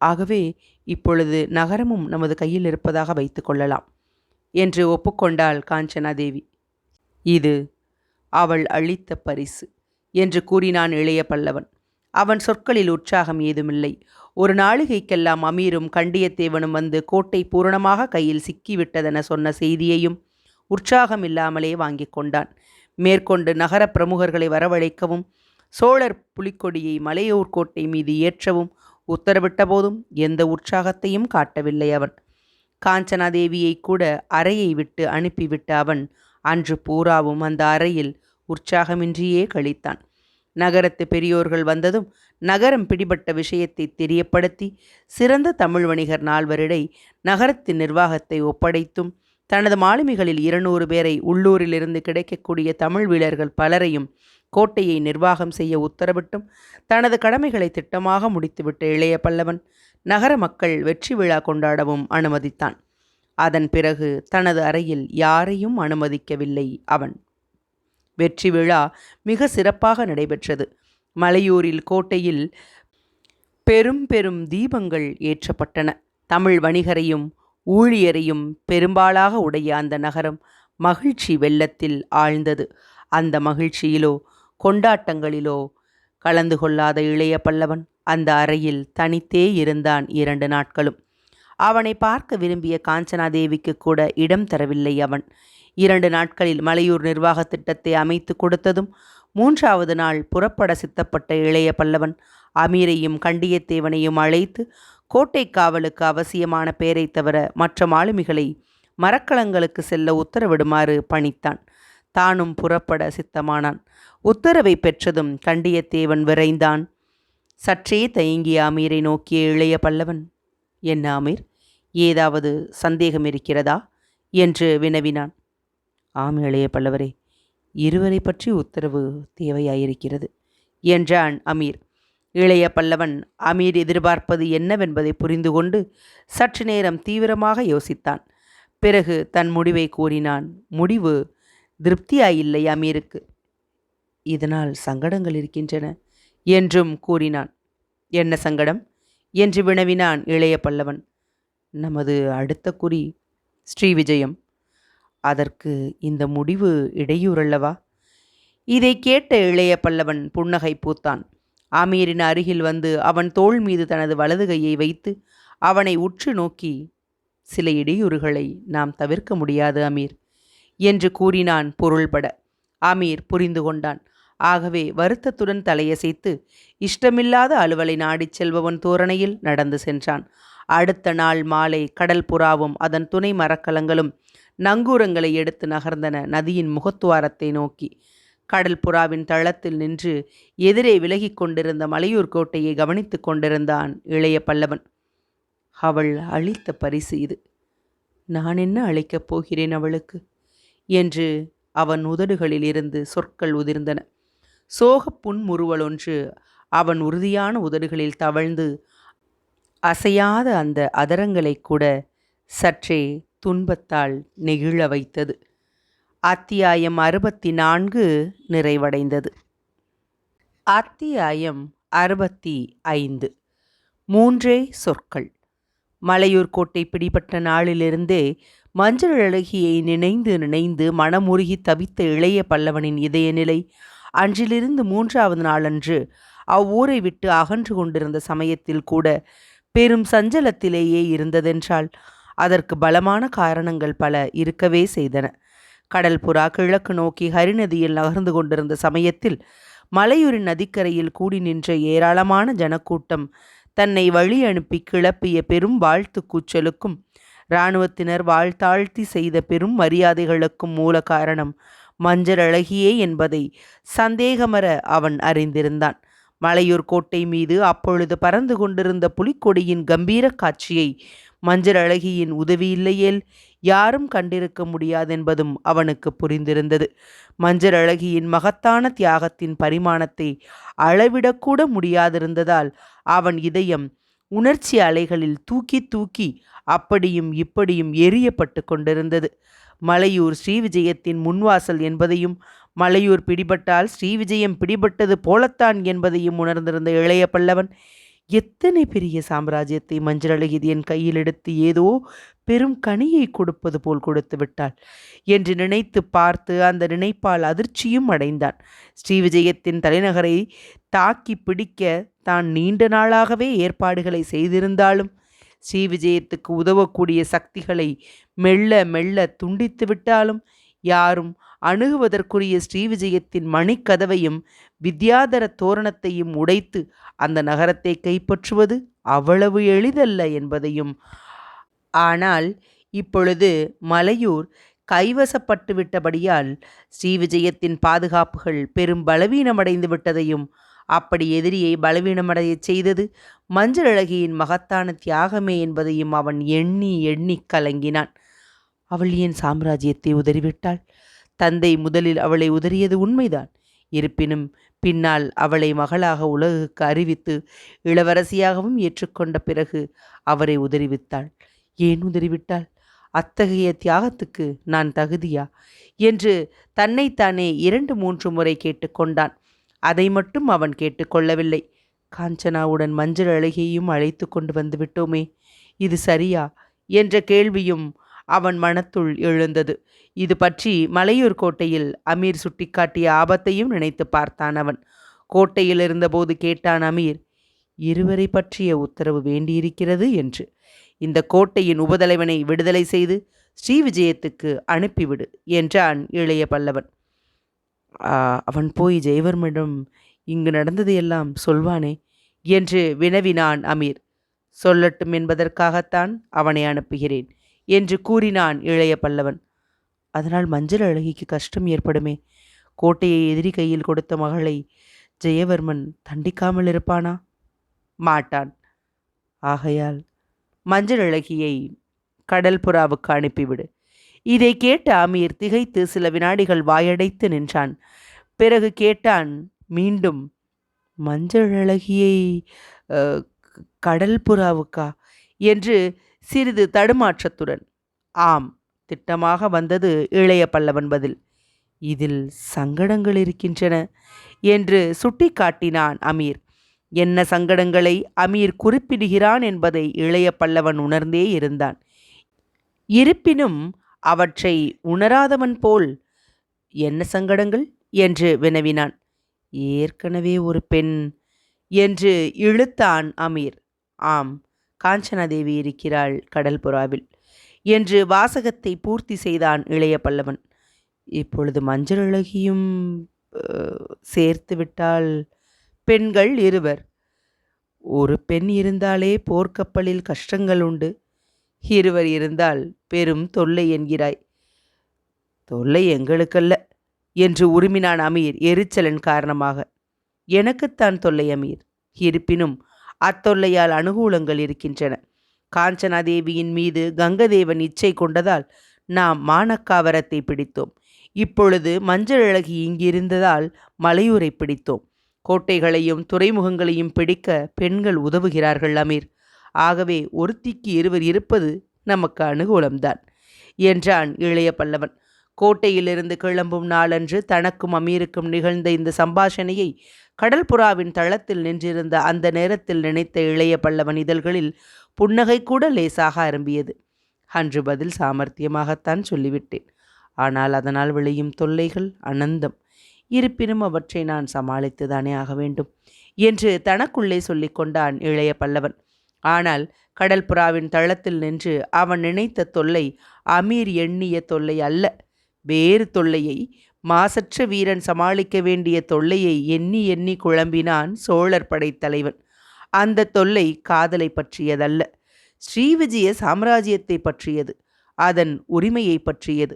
ஆகவே இப்பொழுது நகரமும் நமது கையில் இருப்பதாக வைத்து கொள்ளலாம் என்று ஒப்புக்கொண்டாள் காஞ்சனாதேவி. இது அவள் அளித்த பரிசு என்று கூறினான் இளைய பல்லவன். அவன் சொற்களில் உற்சாகம் ஏதுமில்லை. ஒரு நாளிகைக்கெல்லாம் அமீரும் கண்டியத்தேவனும் வந்து கோட்டை பூரணமாக கையில் சிக்கிவிட்டதென சொன்ன செய்தியையும் உற்சாகம் இல்லாமலே வாங்கி கொண்டான். மேற்கொண்டு நகர பிரமுகர்களை வரவழைக்கவும் சோழர் புலிக்கொடியை மலையூர் கோட்டை மீது ஏற்றவும் உத்தரவிட்ட போதும் எந்த உற்சாகத்தையும் காட்டவில்லை அவன். காஞ்சனாதேவியை கூட அறையை விட்டு அனுப்பிவிட்ட அவன் அன்று பூராவும் அந்த அறையில் உற்சாகமின்றியே கழித்தான். நகரத்து பெரியோர்கள் வந்ததும் நகரம் பிடிபட்ட விஷயத்தை தெரியப்படுத்தி சிறந்த தமிழ் வணிகர் 4 நகரத்தின் நிர்வாகத்தை ஒப்படைத்தும் தனது மாலுமிகளில் 200 பேரை உள்ளூரிலிருந்து கிடைக்கக்கூடிய தமிழ் வீரர்கள் பலரையும் கோட்டையை நிர்வாகம் செய்ய உத்தரவிட்டும் தனது கடமைகளை திட்டமாக முடித்துவிட்ட இளைய பல்லவன் நகர மக்கள் வெற்றி விழா கொண்டாடவும் அனுமதித்தான். அதன் பிறகு தனது அறையில் யாரையும் அனுமதிக்கவில்லை அவன். வெற்றி விழா மிக சிறப்பாக நடைபெற்றது. மலையூரில் கோட்டையில் பெரும் பெரும் தீபங்கள் ஏற்றப்பட்டன. தமிழ் வணிகரையும் ஊழியரையும் பெரும்பாலாக உடைய அந்த நகரம் மகிழ்ச்சி வெள்ளத்தில் ஆழ்ந்தது. அந்த மகிழ்ச்சியிலோ கொண்டாட்டங்களிலோ கலந்து கொள்ளாத இளைய பல்லவன் அந்த அறையில் தனித்தே இருந்தான் 2 நாட்களும். அவனை பார்க்க விரும்பிய காஞ்சனாதேவிக்கு கூட இடம் தரவில்லை அவன். 2 நாட்களில் மலையூர் நிர்வாக திட்டத்தை அமைத்து கொடுத்ததும் 3வது நாள் புறப்பட சித்தப்பட்ட இளைய பல்லவன் அமீரையும் கண்டியத்தேவனையும் அழைத்து கோட்டை காவலுக்கு அவசியமான பேரை தவிர மற்ற மாலுமிகளை மரக்கலங்களுக்கு செல்ல உத்தரவிடுமாறு பணித்தான். தானும் புறப்பட சித்தமானான். உத்தரவை பெற்றதும் கண்டியத்தேவன் விரைந்தான். சற்றே தயங்கிய அமீரை நோக்கிய இளைய பல்லவன், என்ன அமீர், ஏதாவது சந்தேகம் இருக்கிறதா என்று வினவினான். ஆம் இளைய பல்லவரே, இருவரை பற்றி உத்தரவு தேவையாயிருக்கிறது என்றான் அமீர். இளைய பல்லவன் அமீர் எதிர்பார்ப்பது என்னவென்பதை புரிந்து கொண்டு சற்று நேரம் தீவிரமாக யோசித்தான். பிறகு தன் முடிவை கூறினான். முடிவு திருப்தியாயில்லை அமீருக்கு. இதனால் சங்கடங்கள் இருக்கின்றன என்றும் கூறினான். என்ன சங்கடம் என்று வினவினான் இளைய பல்லவன். நமது அடுத்த குறி ஸ்ரீவிஜயம். அதற்கு இந்த முடிவு இடையூறல்லவா? இதை கேட்ட இளைய பல்லவன் புன்னகை பூத்தான். அமீரின் அருகில் வந்து அவன் தோள் மீது தனது வலது கையை வைத்து அவனை உற்று நோக்கி, சில இடையூறுகளை நாம் தவிர்க்க முடியாது அமீர் என்று கூறினான் பொருள்பட. அமீர் புரிந்து கொண்டான். ஆகவே வருத்தத்துடன் தலையசைத்து இஷ்டமில்லாத அலுவலை நாடிச் செல்பவன் தோரணையில் நடந்து சென்றான். அடுத்த நாள் மாலை கடல் புறாவும் அதன் துணை மரக்கலங்களும் நங்கூரங்களை எடுத்து நகர்ந்தன நதியின் முகத்துவாரத்தை நோக்கி. கடல் புறாவின் தளத்தில் நின்று எதிரே விலகிக் கொண்டிருந்த மலையூர் கோட்டையை கவனித்து கொண்டிருந்தான் இளைய பல்லவன். அவள் அளித்த பரிசு இது. நான் என்ன அளிக்கப் போகிறேன் அவளுக்கு என்று அவன் உதடுகளில் இருந்து சொற்கள் உதிர்ந்தன. சோகப் புன்முறுவல் ஒன்று அவன் உறுதியான உதடுகளில் தவழ்ந்து அசையாத அந்த அதரங்களை கூட சற்றே துன்பத்தால் நெகிழ வைத்தது. அத்தியாயம் 64 நிறைவடைந்தது. அத்தியாயம் 65. 3 சொற்கள். மலையூர் கோட்டை பிடிபட்ட நாளிலிருந்தே மஞ்சள் அழகியை நினைந்து நினைந்து மனமுருகி தவித்த இளைய பல்லவனின் இதயநிலை அன்றிலிருந்து 3வது நாளன்று அவ்வூரை விட்டு அகன்று கொண்டிருந்த சமயத்தில் கூட பெரும் சஞ்சலத்திலேயே இருந்ததென்றால் அதற்கு பலமான காரணங்கள் பல இருக்கவே செய்தன. கடல் புறா கிழக்கு நோக்கி ஹரிநதியில் நகர்ந்து கொண்டிருந்த சமயத்தில் மலையூரின் நதிக்கரையில் கூடி நின்ற ஏராளமான ஜனக்கூட்டம் தன்னை வழி அனுப்பி கிளப்பிய பெரும் வாழ்த்து கூச்சலுக்கும் இராணுவத்தினர் வாழ்த்தாழ்த்தி செய்த பெரும் மரியாதைகளுக்கும் மூல காரணம் மஞ்சள் அழகியே என்பதை சந்தேகமற அவன் அறிந்திருந்தான். மலையூர் கோட்டை மீது அப்பொழுது பறந்து கொண்டிருந்த புலிக்கொடியின் கம்பீர காட்சியை மஞ்சள் அழகியின் உதவியில்லையேல் யாரும் கண்டிருக்க முடியாதென்பதும் அவனுக்கு புரிந்திருந்தது. மஞ்சள் அழகியின் மகத்தான தியாகத்தின் பரிமாணத்தை அளவிடக்கூட முடியாதிருந்ததால் அவன் இதயம் உணர்ச்சி அலைகளில் தூக்கி தூக்கி அப்படியும் இப்படியும் எரியப்பட்டு கொண்டிருந்தது. மலையூர் ஸ்ரீவிஜயத்தின் முன்வாசல் என்பதையும் மலையூர் பிடிபட்டால் ஸ்ரீவிஜயம் பிடிபட்டது போலத்தான் என்பதையும் உணர்ந்திருந்த இளைய பல்லவன் எத்தனை பெரிய சாம்ராஜ்யத்தை மஞ்சள் அழகி என் கையில் எடுத்து ஏதோ பெரும் கனியை கொடுப்பது போல் கொடுத்து விட்டாள் என்று நினைத்து பார்த்து அந்த நினைப்பால் அதிர்ச்சியும் அடைந்தான். ஸ்ரீவிஜயத்தின் தலைநகரை தாக்கி பிடிக்க தான் நீண்ட நாளாகவே ஏற்பாடுகளை செய்திருந்தாலும் ஸ்ரீவிஜயத்துக்கு உதவக்கூடிய சக்திகளை மெல்ல மெல்ல துண்டித்து விட்டாலும் யாரும் அணுகுவதற்குரிய ஸ்ரீவிஜயத்தின் மணிக்கதவையும் வித்யாதர தோரணத்தையும் உடைத்து அந்த நகரத்தை கைப்பற்றுவது அவ்வளவு எளிதல்ல என்பதையும், ஆனால் இப்பொழுது மலையூர் கைவசப்பட்டு விட்டபடியால் ஸ்ரீவிஜயத்தின் பாதுகாப்புகள் பெரும் பலவீனமடைந்து விட்டதையும், அப்படி எதிரியை பலவீனமடைய செய்தது மஞ்சள் அழகியின் மகத்தான தியாகமே என்பதையும் அவன் எண்ணி எண்ணி கலங்கினான். அவள் ஏன் சாம்ராஜ்யத்தை உதறிவிட்டாள்? தந்தை முதலில் அவளை உதறியது உண்மைதான். இருப்பினும் பின்னால் அவளை மகளாக உலகுக்கு அறிவித்து இளவரசியாகவும் ஏற்றுக்கொண்ட பிறகு அவரை உதறிவித்தாள். ஏன் உதறிவிட்டாள்? அத்தகைய தியாகத்துக்கு நான் தகுதியா என்று தன்னைத்தானே 2-3 முறை கேட்டுக்கொண்டான். அதை மட்டும் அவன் கேட்டுக்கொள்ளவில்லை. காஞ்சனாவுடன் மஞ்சள் அழகியையும் அழைத்து கொண்டு வந்து விட்டோமே, இது சரியா என்ற கேள்வியும் அவன் மனத்துள் எழுந்தது. இது பற்றி மலையூர் கோட்டையில் அமீர் சுட்டிக்காட்டிய ஆபத்தையும் நினைத்து பார்த்தான் அவன். கோட்டையில் இருந்தபோது கேட்டான் அமீர், இருவரை பற்றிய உத்தரவு வேண்டியிருக்கிறது என்று. இந்த கோட்டையின் உபதலைவனை விடுதலை செய்து ஸ்ரீவிஜயத்துக்கு அனுப்பிவிடு என்றான் இளைய பல்லவன். அவன் போய் ஜெயவர்மனிடம் இங்கு நடந்தது எல்லாம் சொல்வானே என்று வினவினான் அமீர். சொல்லட்டும் என்பதற்காகத்தான் அவனை அனுப்புகிறேன் என்று கூறினான் இளைய பல்லவன். அதனால் மஞ்சள் அழகிக்கு கஷ்டம் ஏற்படுமே. கோட்டையை எதிரி கையில் கொடுத்த மகளை ஜெயவர்மன் தண்டிக்காமல் இருப்பானா? மாட்டான். ஆகையால் மஞ்சள் அழகியை கடல் புறாவுக்கு அனுப்பிவிடு. இதை கேட்ட அமீர் திகைத்து சில வினாடிகள் வாயடைத்து நின்றான். பிறகு கேட்டான் மீண்டும், மஞ்சள் அழகியை கடல் புறாவுக்கா என்று சிறிது தடுமாற்றத்துடன். ஆம், திட்டமாக வந்தது இளைய பல்லவன் பதில். இதில் சங்கடங்கள் இருக்கின்றன என்று சுட்டி காட்டினான் அமீர். என்ன சங்கடங்களை அமீர் குறிப்பிடுகிறான் என்பதை இளைய பல்லவன் உணர்ந்தே இருந்தான். இருப்பினும் அவற்றை உணராதவன் போல், என்ன சங்கடங்கள் என்று வினவினான். ஏற்கனவே ஒரு பெண் என்று இழுத்தான் அமீர். ஆம், காஞ்சனாதேவி இருக்கிறாள் கடல் புறாவில் என்று வாசகத்தை பூர்த்தி செய்தான் இளைய பல்லவன். இப்பொழுது மஞ்சள் அழகியும் சேர்த்து விட்டால் பெண்கள் இருவர். ஒரு பெண் இருந்தாலே போர்க்கப்பலில் கஷ்டங்கள் உண்டு. இருவர் இருந்தால் பெரும் தொல்லை என்கிறாய். தொல்லை எங்களுக்கல்ல என்று உருமினான் அமீர் எரிச்சலன் காரணமாக. எனக்குத்தான் தொல்லை அமீர். இருப்பினும் அத்தொல்லையால் அனுகூலங்கள் இருக்கின்றன. காஞ்சனாதேவியின் மீது கங்கதேவன் இச்சை கொண்டதால் நாம் மானக்காவரத்தை பிடித்தோம். இப்பொழுது மஞ்சள் அழகி இங்கிருந்ததால் மலையூரை பிடித்தோம். கோட்டைகளையும் துறைமுகங்களையும் பிடிக்க பெண்கள் உதவுகிறார்கள் அமீர். ஆகவே ஒருத்திக்கு இருவர் இருப்பது நமக்கு அனுகூலம்தான் என்றான் இளைய பல்லவன். கோட்டையிலிருந்து கிளம்பும் நாளன்று தனக்கும் அமீருக்கும் நிகழ்ந்த இந்த சம்பாஷணையை கடல்புறாவின் தளத்தில் நின்றிருந்த அந்த நேரத்தில் நினைத்த இளைய பல்லவன் இதழ்களில் புன்னகை கூட லேசாக அரும்பியது. அன்று பதில் சாமர்த்தியமாகத்தான் சொல்லிவிட்டேன். ஆனால் அதனால் விளையும் தொல்லைகள் அனந்தம். இருப்பினும் அவற்றை நான் சமாளித்துதானே ஆக வேண்டும் என்று தனக்குள்ளே சொல்லிக் கொண்டான் இளைய பல்லவன். ஆனால் கடல்புறாவின் தளத்தில் நின்று அவன் நினைத்த தொல்லை அமீர் எண்ணிய தொல்லை அல்ல. வேறு தொல்லையை, மாசற்ற வீரன் சமாளிக்க வேண்டிய தொல்லையை எண்ணி எண்ணி குழம்பினான் சோழர் படைத்தலைவன். அந்த தொல்லை காதலை பற்றியதல்ல, ஸ்ரீவிஜய சாம்ராஜ்யத்தை பற்றியது, அதன் உரிமையை பற்றியது,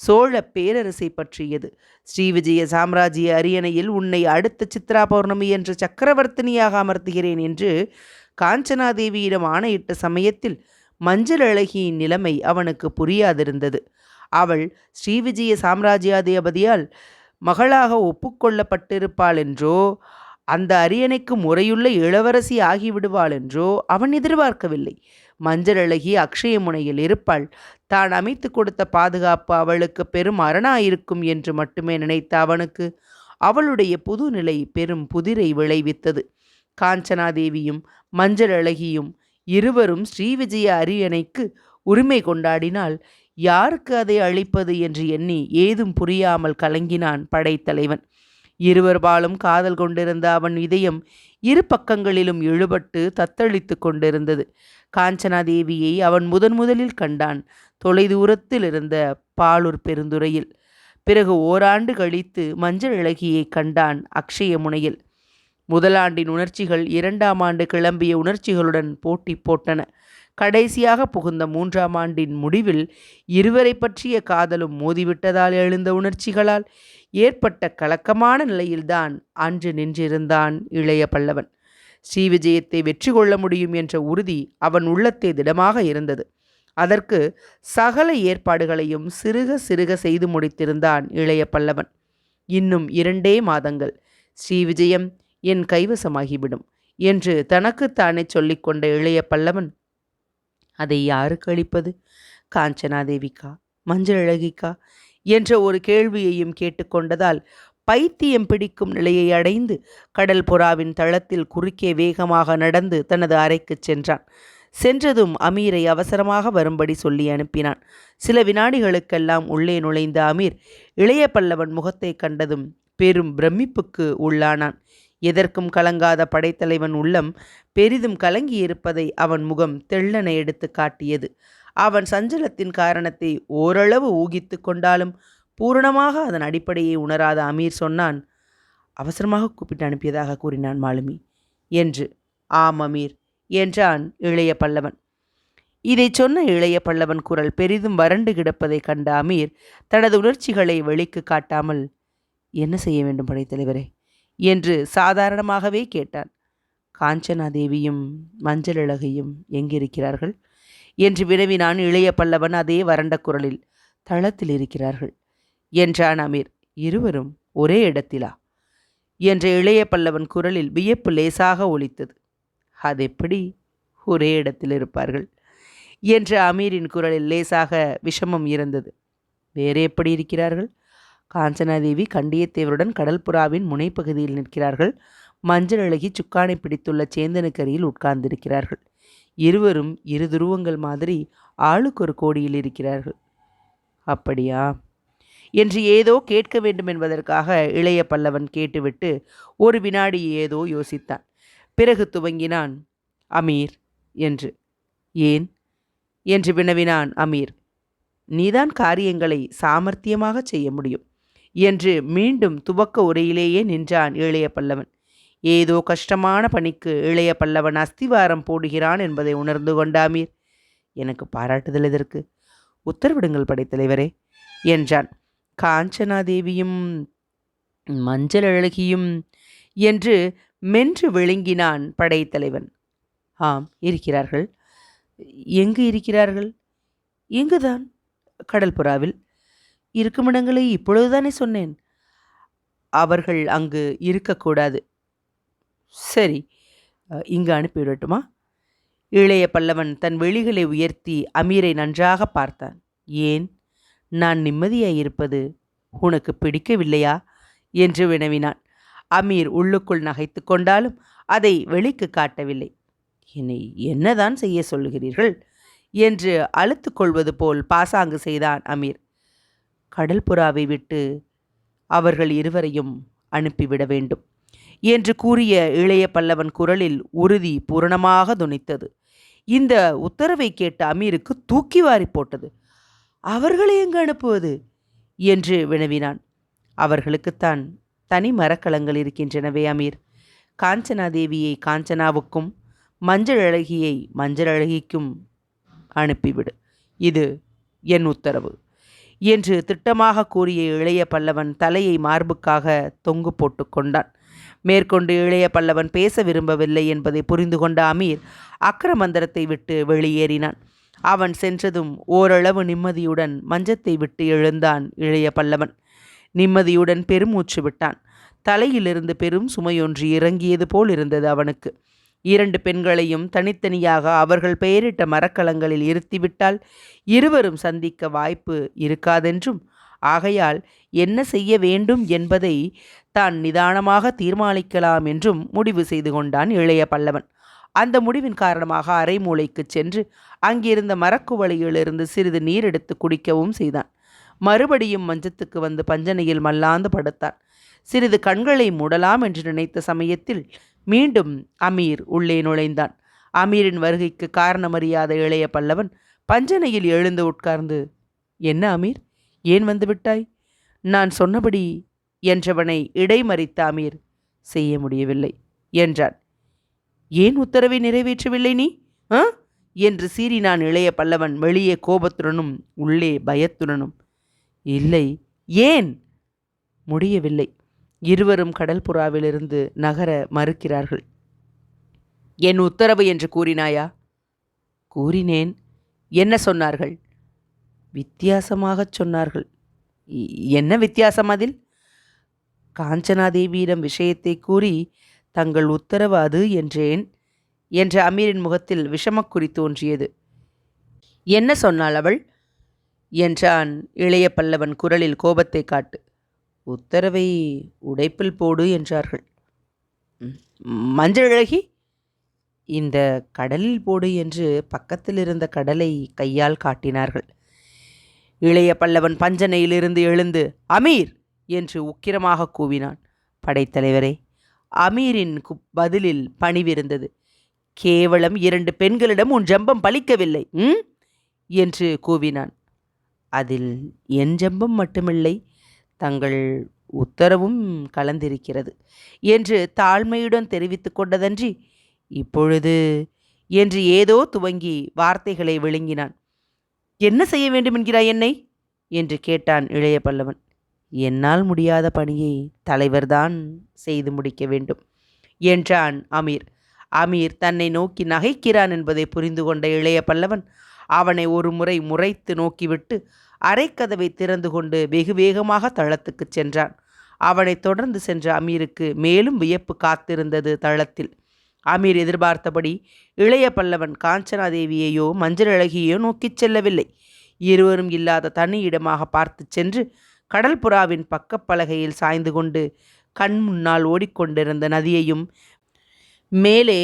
சோழ பேரரசை பற்றியது. ஸ்ரீவிஜய சாம்ராஜ்ய அரியணையில் உன்னை அடுத்த சித்ரா பௌர்ணமி என்று சக்கரவர்த்தினியாக அமர்த்துகிறேன் என்று காஞ்சனாதேவியிடம் ஆணையிட்ட சமயத்தில் மஞ்சள் அழகியின் நிலைமை அவனுக்கு புரியாதிருந்தது. அவள் ஸ்ரீவிஜய சாம்ராஜ்யாதிபதியால் மகளாக ஒப்புக்கொள்ளப்பட்டிருப்பாள் என்றோ, அந்த அரியணைக்கு முறையுள்ள இளவரசி ஆகிவிடுவாள் என்றோ அவன் எதிர்பார்க்கவில்லை. மஞ்சள் அழகி அக்ஷய முனையில் இருப்பாள். தான் அமைத்து கொடுத்த பாதுகாப்பு அவளுக்கு பெரும் அரணாயிருக்கும் என்று மட்டுமே நினைத்த அவனுக்கு அவளுடைய புது நிலை பெரும் புதிரை விளைவித்தது. காஞ்சனாதேவியும் மஞ்சள் அழகியும் இருவரும் ஸ்ரீவிஜய அரியணைக்கு உரிமை கொண்டாடினால் யாருக்கு அதை அளிப்பது என்று எண்ணி ஏதும் புரியாமல் கலங்கினான் படைத்தலைவன். இருவர் பாலும் காதல் கொண்டிருந்த அவன் இதயம் இரு பக்கங்களிலும் இழுபட்டு தத்தளித்து கொண்டிருந்தது. காஞ்சனாதேவியை அவன் முதலில் கண்டான் தொலைதூரத்தில் இருந்த பாலூர் பெருந்துறையில். பிறகு ஓராண்டு கழித்து மஞ்சள் அழகியை கண்டான் அக்ஷய முனையில். முதலாண்டின் உணர்ச்சிகள் 2ஆம் ஆண்டு கிளம்பிய உணர்ச்சிகளுடன் போட்டி போட்டன. கடைசியாக புகுந்த 3ஆம் ஆண்டின் முடிவில் இருவரை பற்றிய காதலும் மோதிவிட்டதால் எழுந்த உணர்ச்சிகளால் ஏற்பட்ட கலக்கமான நிலையில்தான் அன்று நின்றிருந்தான் இளைய பல்லவன். ஸ்ரீவிஜயத்தை வெற்றி கொள்ள முடியும் என்ற உறுதி அவன் உள்ளத்தே திடமாக இருந்தது. அதற்கு சகல ஏற்பாடுகளையும் சிறுக சிறுக செய்து முடித்திருந்தான் இளைய பல்லவன். இன்னும் 2 மாதங்கள் ஸ்ரீவிஜயம் என் கைவசமாகிவிடும் என்று தனக்குத்தானே சொல்லிக்கொண்ட இளைய பல்லவன், அதை யாருக்கு அளிப்பது? காஞ்சனாதேவிக்கா, மஞ்சள் அழகிக்கா என்ற ஒரு கேள்வியையும் கேட்டுக்கொண்டதால் பைத்தியம் பிடிக்கும் நிலையை அடைந்து கடல் புறாவின் தளத்தில் குறுக்கே வேகமாக நடந்து தனது அறைக்குச் சென்றான். சென்றதும் அமீரை அவசரமாக வரும்படி சொல்லி அனுப்பினான். சில வினாடிகளுக்கெல்லாம் உள்ளே நுழைந்த அமீர் இளைய பல்லவன் முகத்தை கண்டதும் பெரும் பிரமிப்புக்கு உள்ளானான். எதற்கும் கலங்காத படைத்தலைவன் உள்ளம் பெரிதும் கலங்கியிருப்பதை அவன் முகம் தெள்ளென எடுத்து காட்டியது. அவன் சஞ்சலத்தின் காரணத்தை ஓரளவு ஊகித்து கொண்டாலும் பூரணமாக அதன் அடிப்படையை உணராத அமீர் சொன்னான், அவசரமாக கூப்பிட்டு அனுப்பியதாக கூறினான் மாலுமி என்று. ஆம் அமீர் என்றான் இளைய பல்லவன். இதை சொன்ன இளைய பல்லவன் குரல் பெரிதும் வறண்டு கிடப்பதை கண்ட அமீர் தனது உணர்ச்சிகளை வெளிக்கு காட்டாமல், என்ன செய்ய வேண்டும் படைத்தலைவரே என்று சாதாரணமாகவே கேட்டான். காஞ்சனாதேவியும் மஞ்சளழகையும் எங்கிருக்கிறார்கள் என்று வினவினான் இளைய பல்லவன் அதே வறண்ட குரலில். தளத்தில் இருக்கிறார்கள் என்றான் அமீர். இருவரும் ஒரே இடத்திலா என்ற இளைய பல்லவன் குரலில் வியப்பு லேசாக ஒலித்தது. அதெப்படி ஒரே இடத்தில் இருப்பார்கள் என்ற அமீரின் குரலில் லேசாக விஷமம் இருந்தது. வேறு எப்படி இருக்கிறார்கள்? காஞ்சனாதேவி கண்டியத்தேவருடன் கடல்புறாவின் முனைப்பகுதியில் நிற்கிறார்கள். மஞ்சள் அழகி சுக்கானை பிடித்துள்ள சேந்தனுக்கரியில் உட்கார்ந்திருக்கிறார்கள். இருவரும் இரு துருவங்கள் மாதிரி ஆளுக்கு ஒரு கோடியில் இருக்கிறார்கள். அப்படியா என்று ஏதோ கேட்க வேண்டும் என்பதற்காக இளைய பல்லவன் கேட்டுவிட்டு ஒரு வினாடி ஏதோ யோசித்தான். பிறகு துவங்கினான், அமீர் என்று. ஏன் என்று வினவினான் அமீர். நீதான் காரியங்களை சாமர்த்தியமாக செய்ய முடியும் என்று மீண்டும் துவக்க உரையிலேயே நின்றான் இளைய பல்லவன். ஏதோ கஷ்டமான பணிக்கு இளைய பல்லவன் அஸ்திவாரம் போடுகிறான் என்பதை உணர்ந்து கொண்ட அமீர், எனக்கு பாராட்டுதல் எதற்கு? உத்தரவிடுங்கள் படைத்தலைவரே என்றான். காஞ்சனாதேவியும் மஞ்சள் அழகியும் என்று மென்று விழுங்கினான் படைத்தலைவன். ஆம், இருக்கிறார்கள். எங்கு இருக்கிறார்கள்? இங்குதான், கடல்புறாவில். இருக்குமிடங்களை இப்பொழுதுதானே சொன்னேன். அவர்கள் அங்கு இருக்கக்கூடாது. சரி, இங்கு அனுப்பிவிடட்டுமா? இளைய பல்லவன் தன் விழிகளை உயர்த்தி அமீரை நன்றாக பார்த்தான். ஏன், நான் நிம்மதியாயிருப்பது உனக்கு பிடிக்கவில்லையா என்று வினவினான். அமீர் உள்ளுக்குள் நகைத்து கொண்டாலும் அதை வெளிக்கு காட்டவில்லை. என்னை என்னதான் செய்ய சொல்லுகிறீர்கள் என்று அழுத்து கொள்வது போல் பாசாங்கு செய்தான் அமீர். கடல்புறாவை விட்டு அவர்கள் இருவரையும் அனுப்பிவிட வேண்டும் என்று கூறிய இளைய பல்லவன் குரலில் உறுதி பூரணமாக துணித்தது. இந்த உத்தரவை கேட்ட அமீருக்கு தூக்கி வாரி போட்டது. அவர்களை எங்கு அனுப்புவது என்று வினவினான். அவர்களுக்குத்தான் தனி மரக்கலங்கள் இருக்கின்றனவே அமீர். காஞ்சனாதேவியை காஞ்சனாவுக்கும் மஞ்சள் அழகியை மஞ்சள் அழகிக்கும் அனுப்பிவிடு. இது என் உத்தரவு என்று திட்டமாக கூறிய இளைய பல்லவன் தலையை மார்புக்காக தொங்கு போட்டு கொண்டான். மேற்கொண்டு இளைய பல்லவன் பேச விரும்பவில்லை என்பதை புரிந்து கொண்ட அமீர் அக்கரமந்திரத்தை விட்டு வெளியேறினான். அவன் சென்றதும் ஓரளவு நிம்மதியுடன் மஞ்சத்தை விட்டு எழுந்தான் இளைய பல்லவன். நிம்மதியுடன் பெருமூச்சு விட்டான். தலையிலிருந்து பெரும் சுமையொன்று இறங்கியது போல் இருந்தது அவனுக்கு. 2 பெண்களையும் தனித்தனியாக அவர்கள் பெயரிட்ட மரக்கலங்களில் இருத்திவிட்டால் இருவரும் சந்திக்க வாய்ப்பு இருக்காதென்றும், ஆகையால் என்ன செய்ய வேண்டும் என்பதை தான் நிதானமாக தீர்மானிக்கலாம் என்றும் முடிவு செய்து கொண்டான் இளைய பல்லவன். அந்த முடிவின் காரணமாக அரை மூலைக்கு சென்று அங்கிருந்த மரக்குவளையிலிருந்து சிறிது நீர் எடுத்து குடிக்கவும் செய்தான். மறுபடியும் மஞ்சத்துக்கு வந்து பஞ்சனையில் மல்லாந்து படுத்தான். சிறிது கண்களை மூடலாம் என்று நினைத்த சமயத்தில் மீண்டும் அமீர் உள்ளே நுழைந்தான். அமீரின் வருகைக்கு காரணமறியாத இளைய பல்லவன் பஞ்சனையில் எழுந்து உட்கார்ந்து, என்ன அமீர், ஏன் வந்து விட்டாய்? நான் சொன்னபடி என்றவனை இடைமறித்த அமீர், செய்ய முடியவில்லை என்றான். ஏன் உத்தரவை நிறைவேற்றவில்லை நீ என்று சீறினான் இளைய பல்லவன், வெளியே கோபத்துடனும் உள்ளே பயத்துடனும். இல்லை. ஏன்? முடியவில்லை. இருவரும் கடல்புறாவிலிருந்து நகர மறுக்கிறார்கள். என் உத்தரவு என்று கூறினாயா? கூறினேன். என்ன சொன்னார்கள்? வித்தியாசமாகச் சொன்னார்கள். என்ன வித்தியாசம் அதில்? காஞ்சனாதேவியிடம் விஷயத்தை கூறி தங்கள் உத்தரவு அது என்றேன் என்ற அமீரின் முகத்தில் விஷமக்குறி தோன்றியது. என்ன சொன்னாள் அவள் என்றான் இளைய பல்லவன் குரலில் கோபத்தை காட்டு. உத்தரவை உடைப்பில் போடு என்றார்கள். மஞ்சழகி, இந்த கடலில் போடு என்று பக்கத்தில் இருந்த கடலை கையால் காட்டினார்கள். இளைய பல்லவன் பஞ்சனையிலிருந்து எழுந்து அமீர் என்று உக்கிரமாக கூவினான். படைத்தலைவரே, அமீரின் பதிலில் பணிவிருந்தது. கேவலம் 2 பெண்களிடம் உன் ஜம்பம் பலிக்கவில்லை என்று கூவினான். அதில் என் ஜம்பம் மட்டுமில்லை, தங்கள் உத்தரவும் கலந்திருக்கிறது என்று தாழ்மையுடன் தெரிவித்து கொண்டதன்றி இப்பொழுது என்று ஏதோ துவங்கி வார்த்தைகளை விழுங்கினான். என்ன செய்ய வேண்டும் என்கிறாய் என்னை என்று கேட்டான் இளைய பல்லவன். என்னால் முடியாத பணியை தலைவர்தான் செய்து முடிக்க வேண்டும் என்றான் அமீர். அமீர் தன்னை நோக்கி நகைக்கிறான் என்பதை புரிந்து கொண்ட இளைய பல்லவன் அவனை ஒரு முறை முறைத்து நோக்கிவிட்டு அரைக்கதவை திறந்து கொண்டு வெகு வேகமாக தளத்துக்கு சென்றான். அவனை தொடர்ந்து சென்ற அமீருக்கு மேலும் வியப்பு காத்திருந்தது தளத்தில். அமீர் எதிர்பார்த்தபடி இளைய பல்லவன் காஞ்சனாதேவியையோ மஞ்சளழகியோ நோக்கிச் செல்லவில்லை. இருவரும் இல்லாத தனி இடமாக பார்த்து சென்று கடல் புறாவின் பக்கப்பலகையில் சாய்ந்து கொண்டு கண் முன்னால் ஓடிக்கொண்டிருந்த நதியையும் மேலே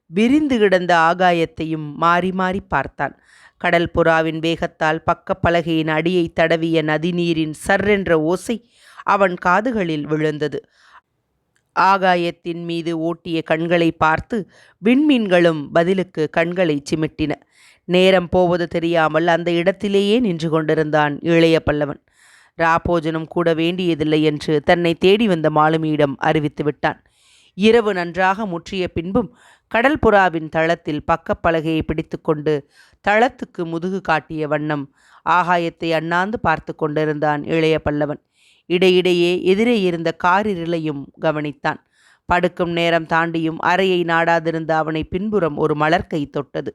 விரிந்து கிடந்த ஆகாயத்தையும் மாறி மாறி பார்த்தான். கடல் புறாவின் வேகத்தால் பக்கப்பலகையின் அடியை தடவிய நதிநீரின் சர்ரென்ற ஓசை அவன் காதுகளில் விழுந்தது. ஆகாயத்தின் மீது ஓட்டிய கண்களை பார்த்து விண்மீன்களும் பதிலுக்கு கண்களை சிமிட்டின. நேரம் போவது தெரியாமல் அந்த இடத்திலேயே நின்று கொண்டிருந்தான் இளைய பல்லவன். ராபோஜனம் கூட வேண்டியதில்லை என்று தன்னை தேடி வந்த மாலுமியிடம் அறிவித்து விட்டான். இரவு நன்றாக முற்றிய பின்பும் கடல் புறாவின் தளத்தில் பக்கப்பலகையை பிடித்து கொண்டு தளத்துக்கு முதுகு காட்டிய வண்ணம் ஆகாயத்தை அண்ணாந்து பார்த்து கொண்டிருந்தான் இளைய பல்லவன். இடையிடையே எதிரே இருந்த காரிருளையும் கவனித்தான். படுக்கும் நேரம் தாண்டியும் அறையை நாடாதிருந்த அவனை பின்புறம் ஒரு மலர்கை தொட்டது.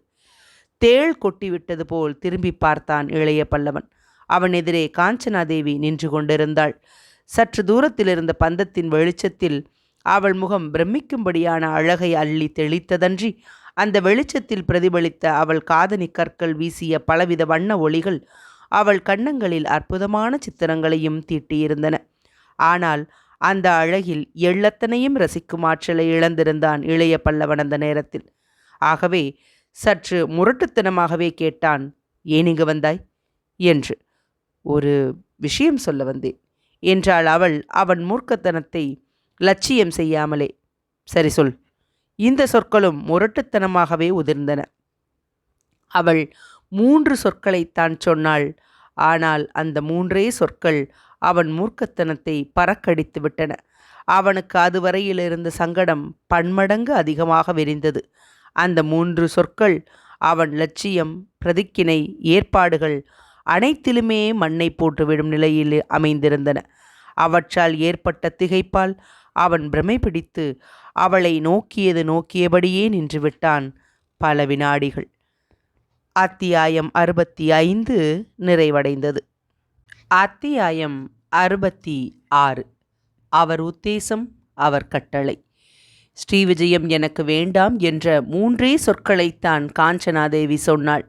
தேள் கொட்டிவிட்டது போல் திரும்பி பார்த்தான் இளைய பல்லவன். அவன் எதிரே காஞ்சனாதேவி நின்று கொண்டிருந்தாள். சற்று தூரத்தில் இருந்த பந்தத்தின் வெளிச்சத்தில் அவள் முகம் பிரமிக்கும்படியான அழகை அள்ளி தெளித்ததன்றி அந்த வெளிச்சத்தில் பிரதிபலித்த அவள் காதணி கற்கள் வீசிய பலவித வண்ண ஒளிகள் அவள் கன்னங்களில் அற்புதமான சித்திரங்களையும் தீட்டியிருந்தன. ஆனால் அந்த அழகில் எள்ளத்தனையும் ரசிக்கும் ஆற்றலை இழந்திருந்தான் இளைய பல்லவன் அந்த நேரத்தில். ஆகவே சற்று முரட்டுத்தனமாகவே கேட்டான், ஏன் இங்கு வந்தாய் என்று. ஒரு விஷயம் சொல்ல வந்தேன் என்றாள் அவள் அவன் மூர்க்கத்தனத்தை லட்சியம் செய்யாமலே. சரி சொல். இந்த சொற்களும் முரட்டுத்தனமாகவே உதிர்ந்தன. அவள் 3 சொற்களைத்தான் சொன்னாள். ஆனால் அந்த 3 சொற்கள் அவன் மூர்க்கத்தனத்தை பறக்கடித்து விட்டன. அவனுக்கு அதுவரையில் இருந்த சங்கடம் பன்மடங்கு அதிகமாக விரிந்தது. அந்த 3 சொற்கள் அவன் லட்சியம், பிரதிக்கினை, ஏற்பாடுகள் அனைத்திலுமே மண்ணை போட்டுவிடும் நிலையில் அமைந்திருந்தன. அவற்றால் ஏற்பட்ட திகைப்பால் அவன் பிரமை பிடித்து அவளை நோக்கியபடியே நின்றுவிட்டான் பல வினாடிகள். அத்தியாயம் 65 நிறைவடைந்தது. அத்தியாயம் 66. அவர் உத்தேசம், அவர் கட்டளை. ஸ்ரீவிஜயம் எனக்கு வேண்டாம் என்ற 3 சொற்களைத்தான் காஞ்சனாதேவி சொன்னாள்.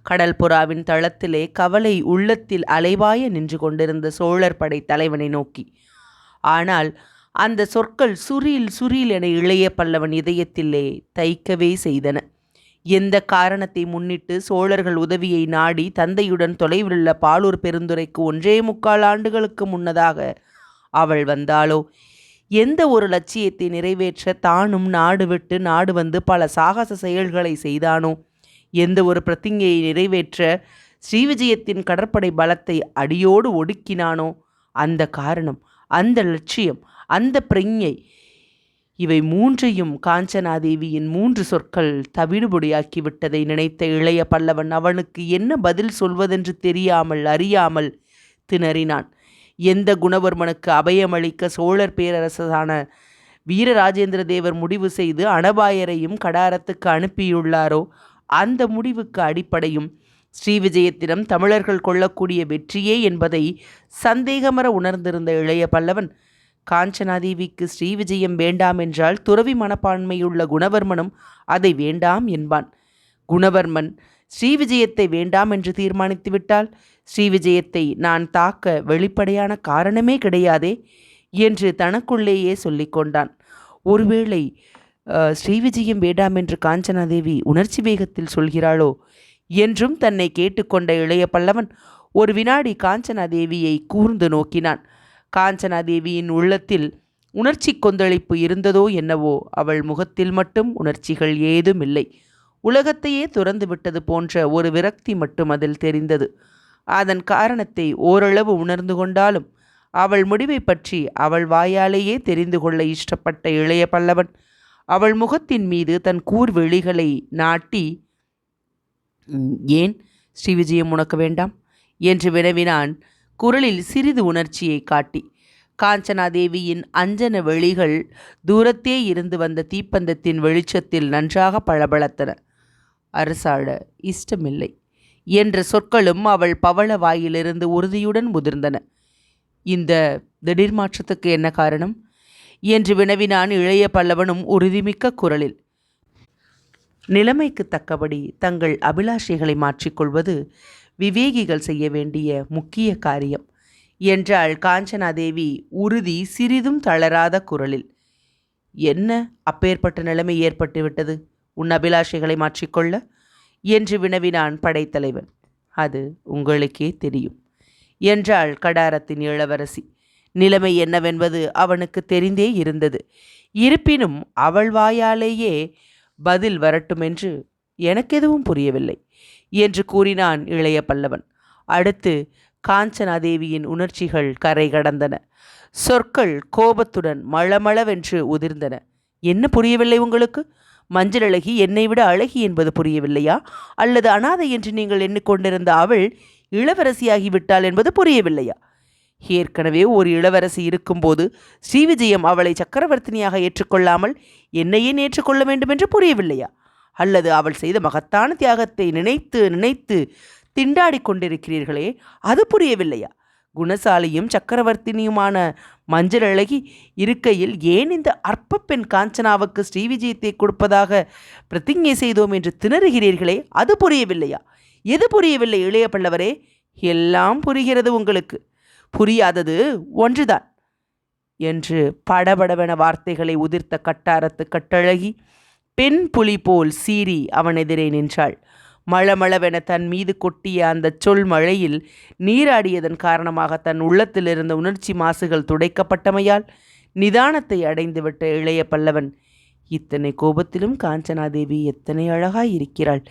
கடல் புறாவின் தளத்திலே கவலை உள்ளத்தில் அலைவாய நின்று கொண்டிருந்த சோழர் படை தலைவனை நோக்கி. ஆனால் அந்த சொற்கள் சுரீல் என இளைய பல்லவன் இதயத்திலே தைக்கவே செய்தன. எந்த காரணத்தை முன்னிட்டு சோழர்கள் உதவியை நாடி தந்தையுடன் தொலைவிலுள்ள பாலூர் பெருந்துறைக்கு 1.25 ஆண்டுகளுக்கு முன்னதாக அவள் வந்தாளோ, எந்த ஒரு லட்சியத்தை நிறைவேற்ற தானும் நாடு விட்டு நாடு வந்து பல சாகச செயல்களை செய்தானோ, எந்த ஒரு பிரதிஞ்ஞையை நிறைவேற்ற ஸ்ரீவிஜயத்தின் கடற்படை பலத்தை அடியோடு ஒடுக்கினானோ, அந்த காரணம், அந்த லட்சியம், அந்த பிரஞ்ஞை, இவை 3ஐயும் காஞ்சனாதேவியின் 3 சொற்கள் தவிடுபொடியாக்கிவிட்டதை நினைத்த இளைய பல்லவன் அவனுக்கு என்ன பதில் சொல்வதென்று தெரியாமல் அறியாமல் திணறினான். எந்த குணவர்மனுக்கு அபயமளிக்க சோழர் பேரரசரான வீரராஜேந்திர தேவர் முடிவு செய்து அனபாயரையும் கடாரத்துக்கு அனுப்பியுள்ளாரோ, அந்த முடிவுக்கு அடிப்படையும் ஸ்ரீவிஜயத்திடம் தமிழர்கள் கொள்ளக்கூடிய வெற்றியே என்பதை சந்தேகமற உணர்ந்திருந்த இளைய பல்லவன், காஞ்சனாதேவிக்கு ஸ்ரீவிஜயம் வேண்டாம் என்றால் துறவி மனப்பான்மையுள்ள குணவர்மனும் அதை வேண்டாம் என்பான். குணவர்மன் ஸ்ரீவிஜயத்தை வேண்டாம் என்று தீர்மானித்து விட்டால் ஸ்ரீவிஜயத்தை நான் தாக்க வெளிப்படையான காரணமே கிடையாதே என்று தனக்குள்ளேயே சொல்லிக்கொண்டான். ஒருவேளை ஸ்ரீவிஜயம் வேண்டாம் என்று காஞ்சனாதேவி உணர்ச்சி வேகத்தில் சொல்கிறாளோ என்றும் தன்னை கேட்டுக்கொண்ட இளைய பல்லவன் ஒரு வினாடி காஞ்சனாதேவியை கூர்ந்து நோக்கினான். காஞ்சனாதேவியின் உள்ளத்தில் உணர்ச்சி கொந்தளிப்பு இருந்ததோ என்னவோ, அவள் முகத்தில் மட்டும் உணர்ச்சிகள் ஏதும் இல்லை. உலகத்தையே துறந்து விட்டது போன்ற ஒரு விரக்தி மட்டும் அதில் தெரிந்தது. அதன் காரணத்தை ஓரளவு உணர்ந்து கொண்டாலும் அவள் முடிவை பற்றி அவள் வாயாலேயே தெரிந்து கொள்ள இஷ்டப்பட்ட இளைய பல்லவன் அவள் முகத்தின் மீது தன் கூர்வெளிகளை நாட்டி, ஏன் ஸ்ரீவிஜயம் உனக்கு வேண்டாம் என்று வினவினான், குரலில் சிறிது உணர்ச்சியை காட்டி. காஞ்சனாதேவியின் அஞ்சன வெளிகள் தூரத்தே இருந்து வந்த தீப்பந்தத்தின் வெளிச்சத்தில் நன்றாக பளபளத்தன. அரசாழ இஷ்டமில்லை என்ற சொற்களும் அவள் பவள வாயிலிருந்து உறுதியுடன் முதிர்ந்தன. இந்த திடீர் மாற்றத்துக்கு என்ன காரணம் என்று வினவினான் இளைய பல்லவனும் உறுதிமிக்க குரலில். நிலைமைக்கு தக்கபடி தங்கள் அபிலாஷைகளை மாற்றிக்கொள்வது விவேகிகள் செய்ய வேண்டிய முக்கிய காரியம் என்றாள் காஞ்சனாதேவி உறுதி சிறிதும் தளராத குரலில். என்ன அப்பேற்பட்ட நிலைமை ஏற்பட்டுவிட்டது உன் அபிலாஷைகளை மாற்றிக்கொள்ள என்று வினவினான் படைத்தலைவன். அது உங்களுக்கே தெரியும் என்றாள் கடாரத்தின் இளவரசி. நிலைமை என்னவென்பது அவனுக்கு தெரிந்தே இருந்தது. இருப்பினும் அவள் வாயாலேயே பதில் வரட்டுமென்று எனக்கு எதுவும் புரியவில்லை என்று கூறினான் இளைய பல்லவன். அடுத்து காஞ்சனாதேவியின் உணர்ச்சிகள் கரை கடந்தன. சொற்கள் கோபத்துடன் மளமளவென்று உதிர்ந்தன. என்ன புரியவில்லை உங்களுக்கு? மஞ்சள் அழகி என்னை விட அழகி என்பது புரியவில்லையா? அல்லது அனாதை என்று நீங்கள் எண்ணிக்கொண்டிருந்த அவள் இளவரசியாகிவிட்டாள் என்பது புரியவில்லையா? ஏற்கனவே ஒரு இளவரசி இருக்கும்போது ஸ்ரீவிஜயம் அவளை சக்கரவர்த்தினியாக ஏற்றுக்கொள்ளாமல் என்னையே ஏற்றுக்கொள்ள வேண்டும் என்று புரியவில்லையா? அல்லது அவள் செய்த மகத்தான தியாகத்தை நினைத்து நினைத்து திண்டாடி கொண்டிருக்கிறீர்களே, அது புரியவில்லையா? குணசாலியும் சக்கரவர்த்தினியுமான மஞ்சள் அழகி இருக்கையில் ஏன் இந்த அற்ப பெண் காஞ்சனாவுக்கு ஸ்ரீவிஜயத்தை கொடுப்பதாக பிரதிஞ்ஞை செய்தோம் என்று திணறுகிறீர்களே, அது புரியவில்லையா? எது புரியவில்லை இளைய பல்லவரே? எல்லாம் புரிகிறது உங்களுக்கு. புரியாதது ஒன்றுதான் என்று படபடவென வார்த்தைகளை உதிர்த்த கட்டாரத்து கட்டழகி பெண் புலி போல் சீறி அவன் எதிரே நின்றாள். மளமளவென தன் மீது கொட்டிய அந்த சொல் மழையில் நீராடியதன் காரணமாக தன் உள்ளத்தில் இருந்த உணர்ச்சி மாசுகள் துடைக்கப்பட்டமையால் நிதானத்தை அடைந்துவிட்ட இளைய பல்லவன் இத்தனை கோபத்திலும் காஞ்சனாதேவி எத்தனை அழகாய் இருக்கிறாள்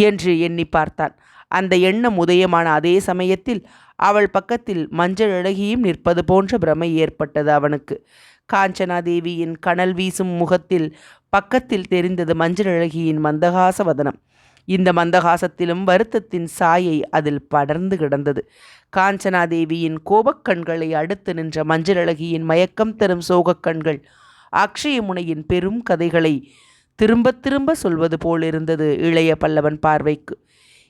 என்று எண்ணி பார்த்தான். அந்த எண்ணம் உதயமான அதே சமயத்தில் அவள் பக்கத்தில் மஞ்சள் அழகியும் நிற்பது போன்ற பிரமை ஏற்பட்டது அவனுக்கு. காஞ்சனாதேவியின் கனல் வீசும் முகத்தில் பக்கத்தில் தெரிந்தது மஞ்சள் அழகியின் மந்தகாச வதனம். இந்த மந்தகாசத்திலும் வருத்தத்தின் சாயை அதில் படர்ந்து கிடந்தது. காஞ்சனாதேவியின் கோபக்கண்களை அடுத்து நின்ற மஞ்சள் அழகியின் மயக்கம் தரும் சோகக்கண்கள் அக்ஷயமுனையின் பெரும் கதைகளை திரும்ப திரும்ப சொல்வது போலிருந்தது இளைய பல்லவன் பார்வைக்கு.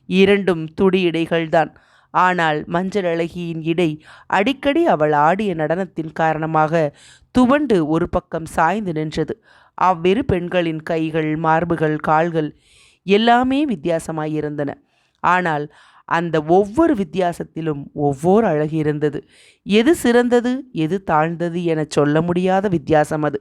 இரண்டும் துடி இடைகள்தான். ஆனால் மஞ்சள் அழகியின் இடை அடிக்கடி அவள் ஆடிய நடனத்தின் காரணமாக துவண்டு ஒரு பக்கம் சாய்ந்து நின்றது. அவ்விரு பெண்களின் கைகள், மார்புகள், கால்கள் எல்லாமே வித்தியாசமாயிருந்தன. ஆனால் அந்த ஒவ்வொரு வித்தியாசத்திலும் ஒவ்வொரு அழகு இருந்தது. எது சிறந்தது எது தாழ்ந்தது என சொல்ல முடியாத வித்தியாசம் அது.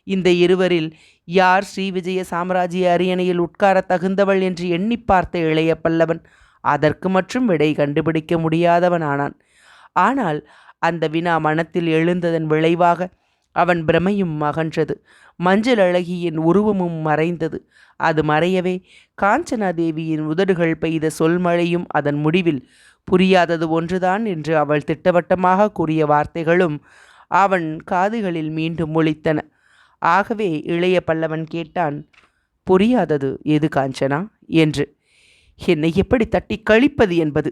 இந்த இருவரில் யார் ஸ்ரீவிஜய சாம்ராஜ்ய அரியணையில் உட்கார தகுந்தவள் என்று எண்ணி பார்த்த இளைய பல்லவன் அதற்கு மற்றும் விடை கண்டுபிடிக்க முடியாதவன் ஆனான். ஆனால் அந்த வினா மனத்தில் எழுந்ததன் விளைவாக அவன் பிரமையும் அகன்றது. மஞ்சள் அழகியின் உருவமும் மறைந்தது. அது மறையவே காஞ்சனாதேவியின் உதடுகள் பெய்த சொல்மழையும் அதன் முடிவில் புரியாதது ஒன்றுதான் என்று அவள் திட்டவட்டமாக கூறிய வார்த்தைகளும் அவன் காதுகளில் மீண்டும் ஒலித்தன. ஆகவே இளைய பல்லவன் கேட்டான், புரியாதது எது காஞ்சனா என்று. என்னை எப்படி தட்டி கழிப்பது என்பது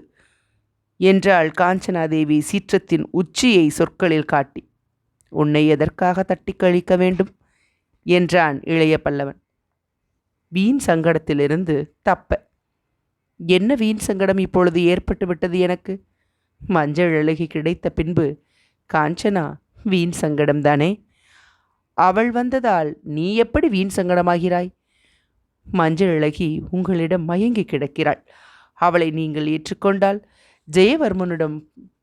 என்றாள் காஞ்சனாதேவி சீற்றத்தின் உச்சியை சொற்களில் காட்டி. உன்னை எதற்காக தட்டி கழிக்க வேண்டும் என்றான் இளைய பல்லவன். வீண் சங்கடத்திலிருந்து தப்ப. என்ன வீண் சங்கடம் இப்பொழுது ஏற்பட்டு விட்டது எனக்கு? மஞ்சள் அழகி கிடைத்த பின்பு காஞ்சனா வீண் சங்கடம்தானே? அவள் வந்ததால் நீ எப்படி வீண் சங்கடமாகிறாய்? மஞ்சள் அழகி உங்களிடம் மயங்கி கிடக்கிறாள். அவளை நீங்கள் ஏற்றுக்கொண்டால் ஜெயவர்மனிடம்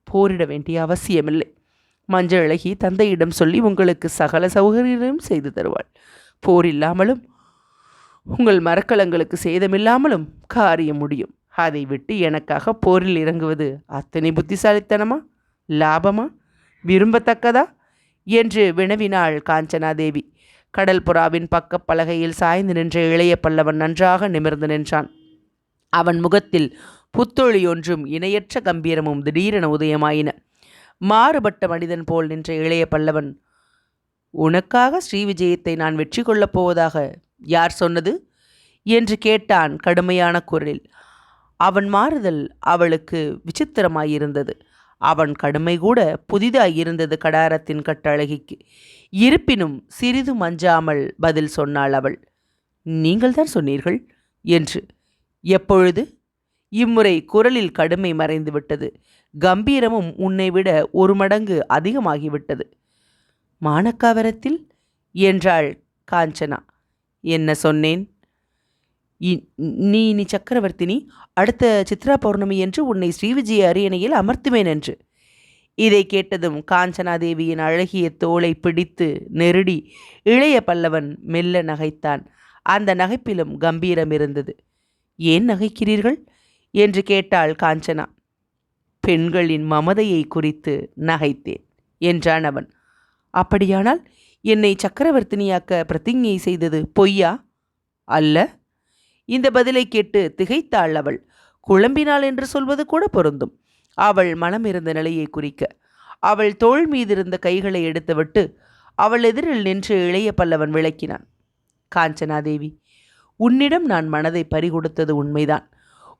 போரிட வேண்டிய அவசியமில்லை. மஞ்சள் அழகி தந்தையிடம் சொல்லி உங்களுக்கு சகல சௌகரியங்களும் செய்து தருவாள். போர் இல்லாமலும் உங்கள் மரக்கலங்களுக்கு சேதமில்லாமலும் காரியம் முடியும். அதை விட்டு எனக்காக போரில் இறங்குவது அத்தனை புத்திசாலித்தனமா, லாபமா, விரும்பத்தக்கதா என்று வினவினாள் காஞ்சனாதேவி. கடல் புறாவின் பக்கப் பலகையில் சாய்ந்து நின்ற இளைய பல்லவன் நன்றாக நிமிர்ந்து நின்றான். அவன் முகத்தில் புத்தொழி ஒன்றும் இணையற்ற கம்பீரமும் திடீரென உதயமாயின. மாறுபட்ட மனிதன் போல் நின்ற இளைய பல்லவன், உனக்காக ஸ்ரீவிஜயத்தை நான் வெற்றி கொள்ளப் போவதாக யார் சொன்னது என்று கேட்டான் கடுமையான குரலில். அவன் மாறுதல் அவளுக்கு விசித்திரமாயிருந்தது. அவன் கடுமை கூட புதிதாயிருந்தது கடாரத்தின் கட்டழகிக்கு. இருப்பினும் சிறிது மஞ்சாமல் பதில் சொன்னாள் அவள். நீங்கள்தான் சொன்னீர்கள் என்று. எப்பொழுது? இம்முறை குரலில் கடுமை மறைந்துவிட்டது. கம்பீரமும் உன்னை விட 1 மடங்கு அதிகமாகிவிட்டது. மானக்காவரத்தில் என்றாள் காஞ்சனா. என்ன சொன்னேன்? நீ சக்கரவர்த்தினி, அடுத்த சித்ரா பௌர்ணமி என்று உன்னை ஸ்ரீவிஜய அரியணையில் அமர்த்துவேன் என்று. இதை கேட்டதும் காஞ்சனாதேவியின் அழகிய தோளை பிடித்து நெருடி இளைய பல்லவன் மெல்ல நகைத்தான். அந்த நகைப்பிலும் கம்பீரம் இருந்தது. ஏன் நகைக்கிறீர்கள் என்று கேட்டாள் காஞ்சனா. பெண்களின் மமதையை குறித்து நகைத்தேன் என்றான் அவன். அப்படியானால் என்னை சக்கரவர்த்தினியாக்க பிரதிஞ்ஞை செய்தது பொய்யா? அல்ல. இந்த பதிலை கேட்டு திகைத்தாள் அவள். குழம்பினாள் என்று சொல்வது கூட பொருந்தும். அவள் மனமிருந்த நிலையை குறிக்க. அவள் தோள் மீதிருந்த கைகளை எடுத்துவிட்டு அவள் எதிரில் நின்று இளைய பல்லவன் விளக்கினான். காஞ்சனாதேவி, உன்னிடம் நான் மனதை பறிகொடுத்தது உண்மைதான்.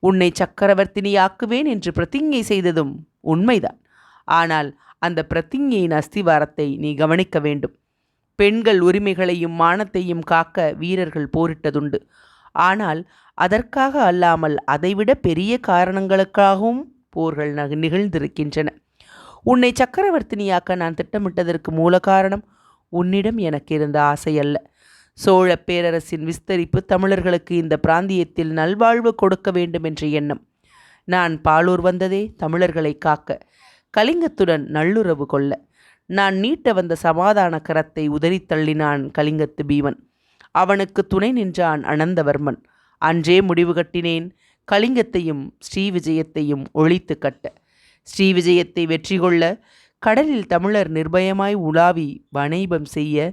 உன்னை சக்கரவர்த்தினியாக்குவேன் என்று பிரதிஞ்ஞை செய்ததும் உண்மைதான். ஆனால் அந்த பிரதிஞ்ஞையின் அஸ்திவாரத்தை நீ கவனிக்க வேண்டும். பெண்கள் உரிமைகளையும் மானத்தையும் காக்க வீரர்கள் போரிட்டதுண்டு. ஆனால் அதற்காக அல்லாமல் அதைவிட பெரிய காரணங்களுக்காகவும் போர்கள் நிகழ்ந்திருக்கின்றன. உன்னை சக்கரவர்த்தினியாக்க நான் திட்டமிட்டதற்கு மூல காரணம் உன்னிடம் எனக்கு இருந்த ஆசை அல்ல. சோழ பேரரசின் விஸ்தரிப்பு தமிழர்களுக்கு இந்த பிராந்தியத்தில் நல்வாழ்வு கொடுக்க வேண்டும் என்ற எண்ணம். நான் பாலூர் வந்ததே தமிழர்களை காக்க, கலிங்கத்துடன் நல்லுறவு கொள்ள. நான் நீட்ட வந்த சமாதான கரத்தை உதறித் தள்ளினான் கலிங்கத்து பீமன். அவனுக்கு துணை நின்றான் அனந்தவர்மன். அன்றே முடிவு கட்டினேன் கலிங்கத்தையும் ஸ்ரீவிஜயத்தையும் ஒழித்து கட்ட. ஸ்ரீவிஜயத்தை வெற்றி கொள்ள கடலில் தமிழர் நிர்பயமாய் உலாவி வணைபம் செய்ய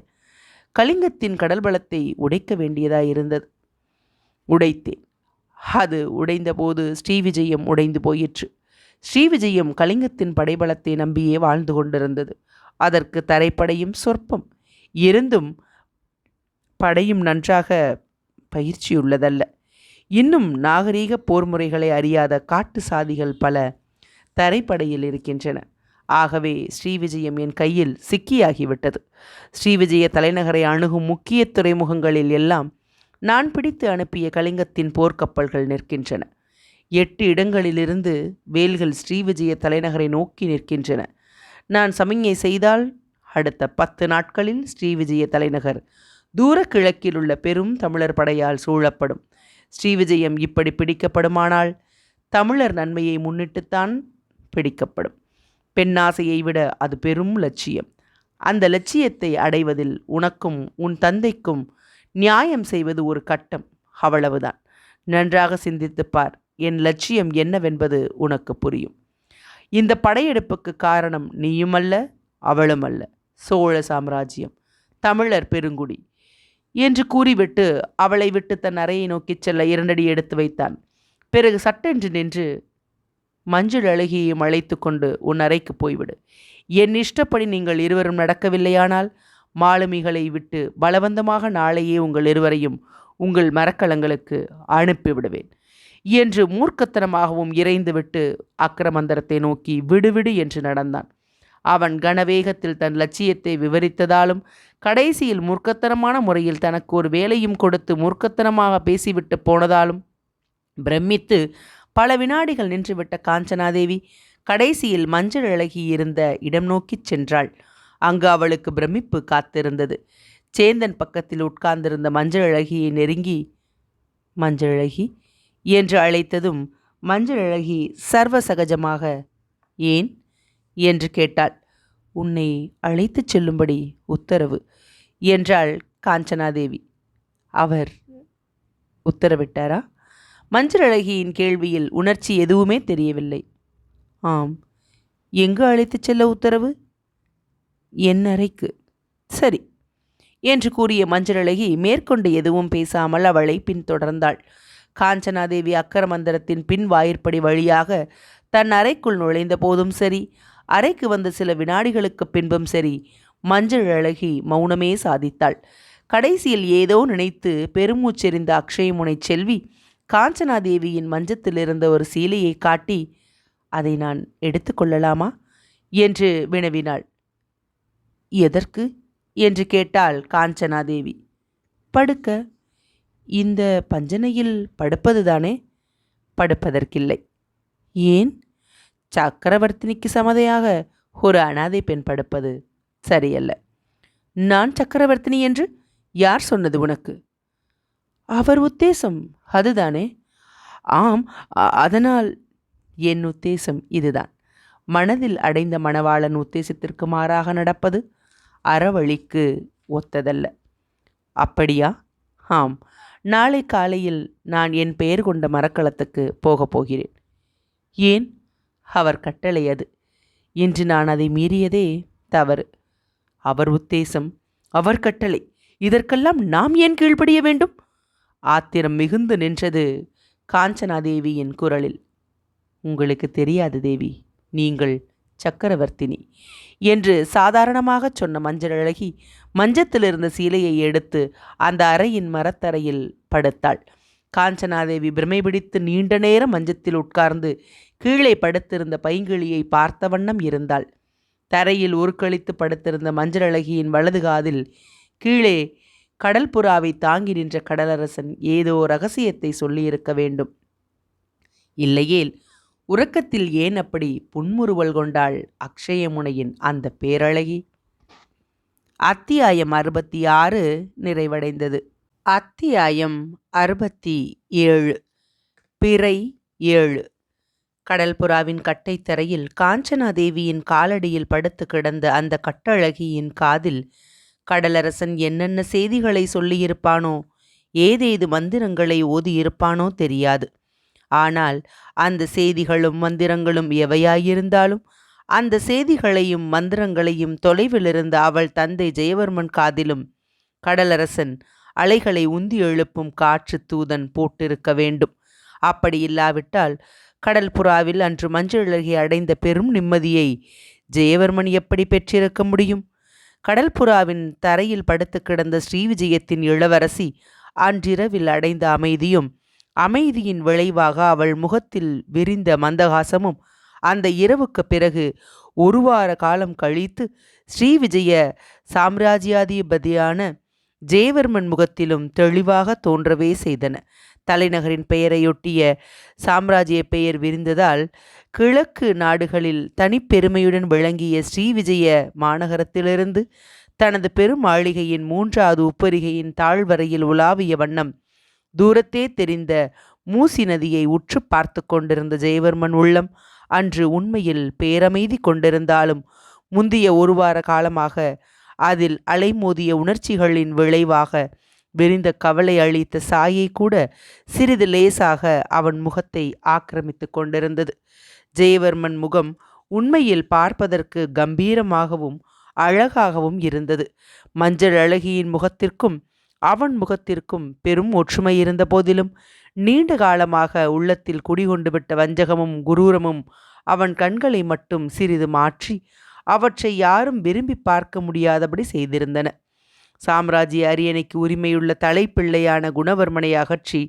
கலிங்கத்தின் கடல் பலத்தை உடைக்க வேண்டியதாயிருந்தது. உடைத்தேன். அது உடைந்தபோது ஸ்ரீவிஜயம் உடைந்து போயிற்று. ஸ்ரீவிஜயம் கலிங்கத்தின் படைபலத்தை நம்பியே வாழ்ந்து கொண்டிருந்தது. அதற்கு தரைப்படையும் சொற்பம் இருந்தும் படையும் நன்றாக பயிற்சியுள்ளதல்ல. இன்னும் நாகரீக போர் முறைகளை அறியாத காட்டு சாதிகள் பல தரைப்படையில் இருக்கின்றன. ஆகவே ஸ்ரீவிஜயம் என் கையில் சிக்கியாகிவிட்டது. ஸ்ரீவிஜய தலைநகரை அணுகும் முக்கிய துறைமுகங்களில் எல்லாம் நான் பிடித்து அனுப்பிய கலிங்கத்தின் போர்க்கப்பல்கள் நிற்கின்றன. 8 இடங்களிலிருந்து வேல்கள் ஸ்ரீவிஜய தலைநகரை நோக்கி நிற்கின்றன. நான் சமிஞ்ஞை செய்தால் அடுத்த 10 நாட்களில் ஸ்ரீவிஜய தலைநகர் தூர கிழக்கில் உள்ள பெரும் தமிழர் படையால் சூழப்படும். ஸ்ரீவிஜயம் இப்படி பிடிக்கப்படுமானால் தமிழர் நன்மையை முன்னிட்டுத்தான் பிடிக்கப்படும். பெண்ணாசையை விட அது பெரும் லட்சியம். அந்த லட்சியத்தை அடைவதில் உனக்கும் உன் தந்தைக்கும் நியாயம் செய்வது ஒரு கட்டம், அவ்வளவுதான். நன்றாக சிந்தித்துப்பார். என் லட்சியம் என்னவென்பது உனக்கு புரியும். இந்த படையெடுப்புக்கு காரணம் நீயுமல்ல, அவளுமல்ல, சோழ சாம்ராஜ்யம், தமிழர் பெருங்குடி என்று கூறிவிட்டு அவளை விட்டு தன் அறையை நோக்கிச் செல்ல 2 அடி எடுத்து வைத்தான். பிறகு சட்டென்று நின்று, மஞ்சள் அழகியையும் அழைத்து கொண்டு உன் அறைக்கு போய்விடு. என் இஷ்டப்படி நீங்கள் இருவரும் நடக்கவில்லையானால் மாலுமிகளை விட்டு பலவந்தமாக நாளையே உங்கள் இருவரையும் உங்கள் மரக்கலங்களுக்கு அனுப்பிவிடுவேன் என்று மூர்க்கத்தனமாகவும் இறைந்துவிட்டு அக்கிரமந்தரத்தை நோக்கி விடுவிடு என்று நடந்தான். அவன் கனவேகத்தில் தன் லட்சியத்தை விவரித்ததாலும் கடைசியில் மூர்க்கத்தனமான முறையில் தனக்கு ஒரு வேலையும் கொடுத்து மூர்க்கத்தனமாக பேசிவிட்டு போனதாலும் பிரமித்து பல வினாடிகள் நின்றுவிட்ட காஞ்சனாதேவி கடைசியில் மஞ்சள் அழகி இருந்த இடம் நோக்கிச் சென்றாள். அங்கு அவளுக்கு பிரமிப்பு காத்திருந்தது. சேந்தன் பக்கத்தில் உட்கார்ந்திருந்த மஞ்சள் அழகியை நெருங்கி, மஞ்சளழகி என்று அழைத்ததும் மஞ்சளழகி சர்வசகஜமாக ஏன் என்று கேட்டாள். உன்னை அழைத்துச் செல்லும்படி உத்தரவு என்றாள் காஞ்சனாதேவி. அவர் உத்தரவிட்டாரா? மஞ்சளழகியின் கேள்வியில் உணர்ச்சி எதுவுமே தெரியவில்லை. ஆம். எங்கு அழைத்துச் செல்ல உத்தரவு? என் அறைக்கு. சரி என்று கூறிய மஞ்சளழகி மேற்கொண்டு எதுவும் பேசாமல் அவளை பின்தொடர்ந்தாள். காஞ்சனாதேவி அக்கரமந்திரத்தின் பின் வாயிற்படி வழியாக தன் அறைக்குள் நுழைந்த போதும் சரி, அறைக்கு வந்த சில வினாடிகளுக்கு பின்பும் சரி, மஞ்சளழகி மௌனமே சாதித்தாள். கடைசியில் ஏதோ நினைத்து பெருமூச்செறிந்த அக்ஷயமுனை செல்வி காஞ்சனாதேவியின் மஞ்சத்தில் இருந்த ஒரு சீலையை காட்டி, அதை நான் எடுத்துக்கொள்ளலாமா என்று வினவினாள். எதற்கு என்று கேட்டாள் காஞ்சனாதேவி. படுக்க. இந்த பஞ்சனையில் படுப்பதுதானே? படுப்பதற்கில்லை. ஏன்? சக்கரவர்த்தினிக்கு சமதையாக ஒரு அனாதை பெண் படுப்பது சரியல்ல. நான் சக்கரவர்த்தினி என்று யார் சொன்னது உனக்கு? அவர் உத்தேசம் அதுதானே? ஆம், அதனால் என் உத்தேசம் இதுதான். மனதில் அடைந்த மணவாளன் உத்தேசத்திற்கு மாறாக நடப்பது அறவழிக்கு ஒத்ததல்ல. அப்படியா? ஆம். நாளை காலையில் நான் என் பெயர் கொண்ட மரக்கலத்துக்கு போகப் போகிறேன். ஏன்? அவர் கட்டளை அது. இன்று நான் அதை மீறியதே தவறு. அவர் உத்தேசம், அவர் கட்டளை, இதற்கெல்லாம் நாம் ஏன் கீழ்ப்படிய வேண்டும்? ஆத்திரம் மிகுந்து நின்றது காஞ்சனாதேவியின் குரலில். உங்களுக்கு தெரியாது தேவி, நீங்கள் சக்கரவர்த்தினி என்று சாதாரணமாக சொன்ன மஞ்சளழகி மஞ்சத்தில் இருந்த சீலையை எடுத்து அந்த அறையின் மரத்தரையில் படுத்தாள். காஞ்சனாதேவி பிரமை பிடித்து நீண்ட நேரம் மஞ்சத்தில் உட்கார்ந்து கீழே படுத்திருந்த பைங்கிளியை பார்த்த வண்ணம் இருந்தாள். தரையில் உருக்களித்து படுத்திருந்த மஞ்சளழகியின் வலது காதில் கீழே கடல்புறாவை தாங்கி நின்ற கடலரசன் ஏதோ ரகசியத்தை சொல்லியிருக்க வேண்டும். இல்லையேல் உறக்கத்தில் ஏன் அப்படி புன்முறுவல் கொண்டாள் அக்ஷயமுனையின் அந்த பேரழகி? அத்தியாயம் 66 நிறைவடைந்தது. அத்தியாயம் 67. பிறை 7. கடல்புறாவின் கட்டைத்தரையில் காஞ்சனாதேவியின் காலடியில் படுத்து கிடந்த அந்த கட்டழகியின் காதில் கடலரசன் என்னென்ன செய்திகளை சொல்லியிருப்பானோ, ஏதேது மந்திரங்களை ஓதியிருப்பானோ தெரியாது. ஆனால் அந்த செய்திகளும் மந்திரங்களும் எவையாயிருந்தாலும் அந்த செய்திகளையும் மந்திரங்களையும் தொலைவிலிருந்த அவள் தந்தை ஜெயவர்மன் காதிலும் கடலரசன் அலைகளை உந்தி எழுப்பும் காற்று தூதன் போட்டிருக்க வேண்டும். அப்படி இல்லாவிட்டால் கடல்புறாவில் அன்று மஞ்சளழகி அடைந்த பெரும் நிம்மதியை ஜெயவர்மன் எப்படி பெற்றிருக்க முடியும்? கடல்புறாவின் தரையில் படுத்து கிடந்த ஸ்ரீவிஜயத்தின் இளவரசி அன்றிரவில் அடைந்த அமைதியும், அமைதியின் விளைவாக அவள் முகத்தில் விரிந்த மந்தகாசமும் அந்த இரவுக்கு பிறகு ஒரு வார காலம் கழித்து ஸ்ரீவிஜய சாம்ராஜ்யாதிபதியான ஜெயவர்மன் முகத்திலும் தெளிவாக தோன்றவே செய்தன. தலைநகரின் பெயரையொட்டிய சாம்ராஜ்ய பெயர் விரிந்ததால் கிழக்கு நாடுகளில் தனிப்பெருமையுடன் விளங்கிய ஸ்ரீவிஜய மாநகரத்திலிருந்து தனது பெரும் மாளிகையின் 3வது உப்பரிகையின் தாழ்வரையில் உலாவிய வண்ணம் தூரத்தே தெரிந்த மூசி நதியை உற்று பார்த்து கொண்டிருந்த ஜெயவர்மன் உள்ளம் அன்று உண்மையில் பேரமைதி கொண்டிருந்தாலும் முந்திய ஒரு வார காலமாக அதில் அலைமோதிய உணர்ச்சிகளின் விளைவாக விரிந்த கவலை அளித்த சாயை கூட சிறிது லேசாக அவன் முகத்தை ஆக்கிரமித்து கொண்டிருந்தது. ஜெயவர்மன் முகம் உண்மையில் பார்ப்பதற்கு கம்பீரமாகவும் அழகாகவும் இருந்தது. மஞ்சளழகியின் முகத்திற்கும் அவன் முகத்திற்கும் பெரும் ஒற்றுமை இருந்த போதிலும் நீண்ட காலமாக உள்ளத்தில் குடிகொண்டு விட்ட வஞ்சகமும் குரூரமும் அவன் கண்களை மட்டும் சிறிது மாற்றி அவற்றை யாரும் விரும்பி பார்க்க முடியாதபடி செய்திருந்தன. சாம்ராஜ்ய அரியணைக்கு உரிமையுள்ள தலைப்பிள்ளையான குணவர்மனை அகற்றி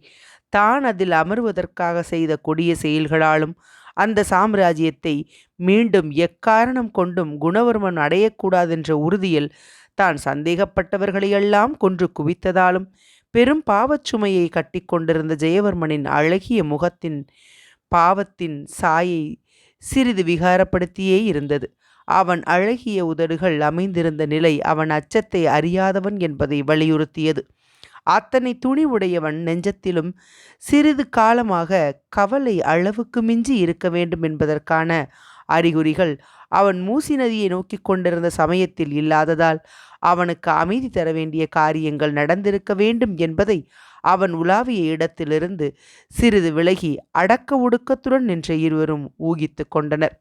தான் அதில் அமர்வதற்காக செய்த கொடிய செயல்களாலும் அந்த சாம்ராஜ்யத்தை மீண்டும் எக்காரணம் கொண்டும் குணவர்மன் அடையக்கூடாதென்ற உறுதியில் தான் சந்தேகப்பட்டவர்களையெல்லாம் கொன்று குவித்ததாலும் பெரும் பாவச்சுமையை கட்டி கொண்டிருந்த ஜெயவர்மனின் அழகிய முகத்தின் பாவத்தின் சாயை சிறிது விகாரப்படுத்தியே இருந்தது. அவன் அழகிய உதடுகள் அமைந்திருந்த நிலை அவன் அச்சத்தை அறியாதவன் என்பதை வலியுறுத்தியது. அத்தனை துணிவுடையவன் நெஞ்சத்திலும் சிறிது காலமாக கவலை அளவுக்கு மிஞ்சி இருக்க வேண்டும் என்பதற்கான அறிகுறிகள் அவன் மூசி நதியை நோக்கி கொண்டிருந்த சமயத்தில் இல்லாததால் அவனுக்கு அமைதி தர வேண்டிய காரியங்கள் நடந்திருக்க வேண்டும் என்பதை அவன் உலாவிய இடத்திலிருந்து சிறிது விலகி அடக்க ஒடுக்கத்துடன் நின்ற இருவரும் ஊகித்து கொண்டனர்.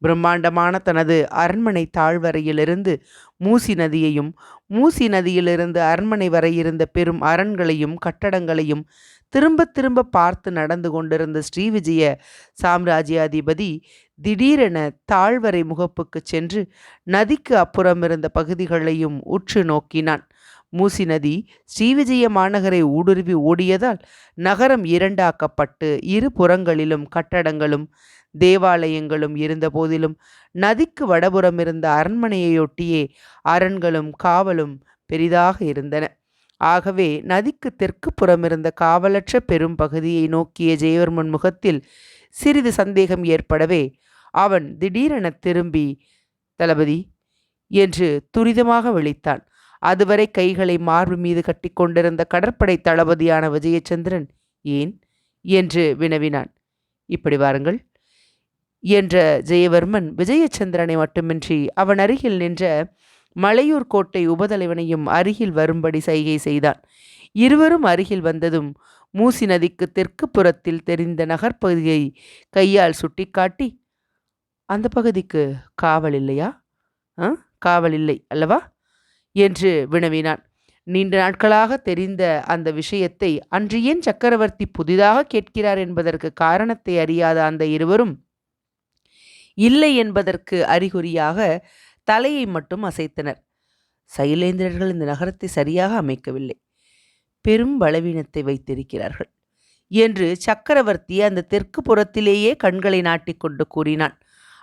பிரம்மாண்டமான தனது அரண்மனை தாழ்வரையிலிருந்து மூசி நதியையும், மூசி நதியிலிருந்து அரண்மனை வரை இருந்த பெரும் அரண்களையும் கட்டடங்களையும் திரும்ப திரும்ப பார்த்து நடந்து கொண்டிருந்த ஸ்ரீவிஜய சாம்ராஜ்யாதிபதி திடீரென தாழ்வரை முகப்புக்கு சென்று நதிக்கு அப்புறம் இருந்த பகுதிகளையும் உற்று நோக்கினான். மூசி நதி ஸ்ரீவிஜய மாநகரை ஊடுருவி ஓடியதால் நகரம் இரண்டாக்கப்பட்டு இரு புறங்களிலும் கட்டடங்களும் தேவாலயங்களும் இருந்த போதிலும் நதிக்கு வடபுறம் இருந்த அரண்மனையொட்டியே அரண்களும் காவலும் பெரிதாக இருந்தன. ஆகவே நதிக்கு தெற்கு புறமிருந்த காவலற்ற பெரும் பகுதியை நோக்கிய ஜெயவர்மன் முகத்தில் சிறிது சந்தேகம் ஏற்படவே அவன் திடீரென திரும்பி, தளபதி என்று துரிதமாக விழித்தான். அதுவரை கைகளை மார்பு மீது கட்டி கொண்டிருந்த கடற்படை தளபதியான விஜயச்சந்திரன் ஏன் என்று வினவினான். இப்படி வாருங்கள் என்ற ஜெயவர்மன் விஜயச்சந்திரனை மட்டுமின்றி அவன் அருகில் நின்ற மலையூர் கோட்டை உபதலைவனையும் அருகில் வரும்படி சைகை செய்தான். இருவரும் அருகில் வந்ததும் மூசி நதிக்கு தெற்கு புறத்தில் தெரிந்த நகர்ப்பகுதியை கையால் சுட்டிக்காட்டி, அந்த பகுதிக்கு காவல் இல்லையா? காவல் இல்லை அல்லவா என்று வினவினான். நீண்ட நாட்களாக தெரிந்த அந்த விஷயத்தை அன்று ஏன் சக்கரவர்த்தி புதிதாக கேட்கிறார் என்பதற்கு காரணத்தை அறியாத அந்த இருவரும் இல்லை என்பதற்கு அறிகுறியாக தலையை மட்டும் அசைத்தனர். சைலேந்திரர்கள் இந்த நகரத்தை சரியாக அமைக்கவில்லை, பெரும் பலவீனத்தை வைத்திருக்கிறார்கள் என்று சக்கரவர்த்தி அந்த தெற்கு புறத்திலேயே கண்களை நாட்டிக்கொண்டு கூறினான்.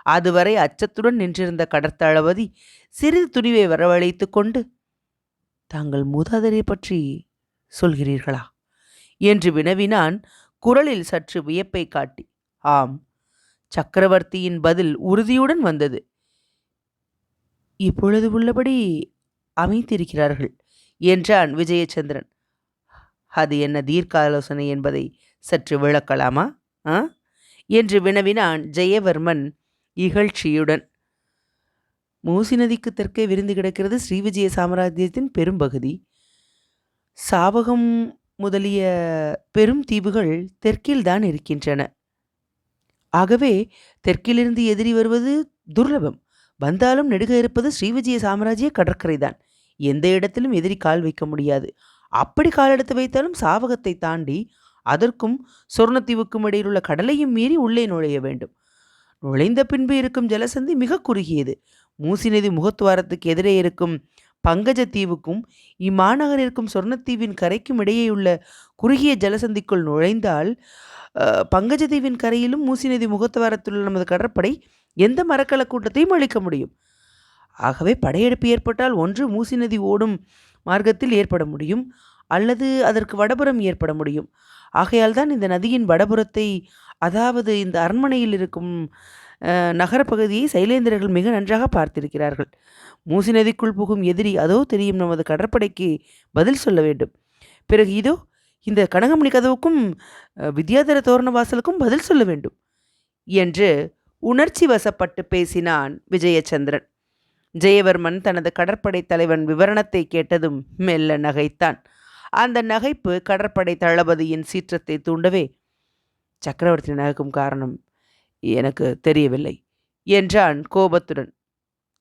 அதுவரை அச்சத்துடன் நின்றிருந்த கடற்தளபதி சிறிது துணிவை வரவழைத்து கொண்டு, தாங்கள் மூதாதையை பற்றி சொல்கிறீர்களா என்று வினவினான், குரலில் சற்று வியப்பை காட்டி. ஆம். சக்கரவர்த்தியின் பதில் உறுதியுடன் வந்தது. இப்பொழுது உள்ளபடி அமைத்திருக்கிறார்கள் என்றான் விஜயச்சந்திரன். அது என்ன தீர்க்க ஆலோசனை என்பதை சற்று விளக்கலாமா என்று வினவினான் ஜெயவர்மன் இகழ்ச்சியுடன். மூசி நதிக்கு தெற்கே விரிந்து கிடக்கிறது ஸ்ரீவிஜய சாம்ராஜ்யத்தின் பெரும்பகுதி. சாவகம் முதலிய பெரும் தீவுகள் தெற்கில்தான் இருக்கின்றன. ஆகவே தெற்கிலிருந்து எதிரி வருவது துர்லபம். வந்தாலும் நெடுக இருப்பது ஸ்ரீவிஜய சாம்ராஜ்ய கடற்கரைதான். எந்த இடத்திலும் எதிரி கால் வைக்க முடியாது. அப்படி கால் எடுத்து வைத்தாலும் சாவகத்தை தாண்டி அதற்கும் சொர்ணத்தீவுக்கும் இடையில் உள்ள கடலையும் மீறி உள்ளே நுழைய வேண்டும். நுழைந்த பின்பு இருக்கும் ஜலசந்தி மிக குறுகியது. மூசி நதி முகத்துவாரத்துக்கு எதிரே இருக்கும் பங்கஜத்தீவுக்கும் இம்மாநகர் இருக்கும் சொர்ணத்தீவின் கரைக்கும் இடையேயுள்ள குறுகிய ஜலசந்திக்குள் நுழைந்தால் பங்கஜத்தீவின் கரையிலும் மூசி நதி முகத்துவாரத்தில் உள்ள நமது கடற்படை எந்த மரக்கல கூட்டத்தையும் அளிக்க முடியும். ஆகவே படையெடுப்பு ஏற்பட்டால் ஒன்று மூசி நதி ஓடும் மார்க்கத்தில் ஏற்பட முடியும், அல்லது அதற்கு வடபுறம் ஏற்பட முடியும். ஆகையால் தான் இந்த நதியின் வடபுறத்தை, அதாவது இந்த அரண்மனையில் இருக்கும் நகரப்பகுதியை சைலேந்திரர்கள் மிக நன்றாக பார்த்திருக்கிறார்கள். மூசி நதிக்குள் புகும் எதிரி அதோ தெரியும் நமது கடற்படைக்கு பதில் சொல்ல வேண்டும். பிறகு இதோ இந்த கனகமணி கதவுக்கும் வித்யாதர தோரண வாசலுக்கும் பதில் சொல்ல வேண்டும் என்று உணர்ச்சி வசப்பட்டு பேசினான் விஜயச்சந்திரன். ஜெயவர்மன் தனது கடற்படை தலைவன் விவரணத்தை கேட்டதும் மெல்ல நகைத்தான். அந்த நகைப்பு கடற்படை தளபதியின் சீற்றத்தை தூண்டவே, சக்கரவர்த்தி நகைக்கும் காரணம் எனக்கு தெரியவில்லை என்றான் கோபத்துடன்.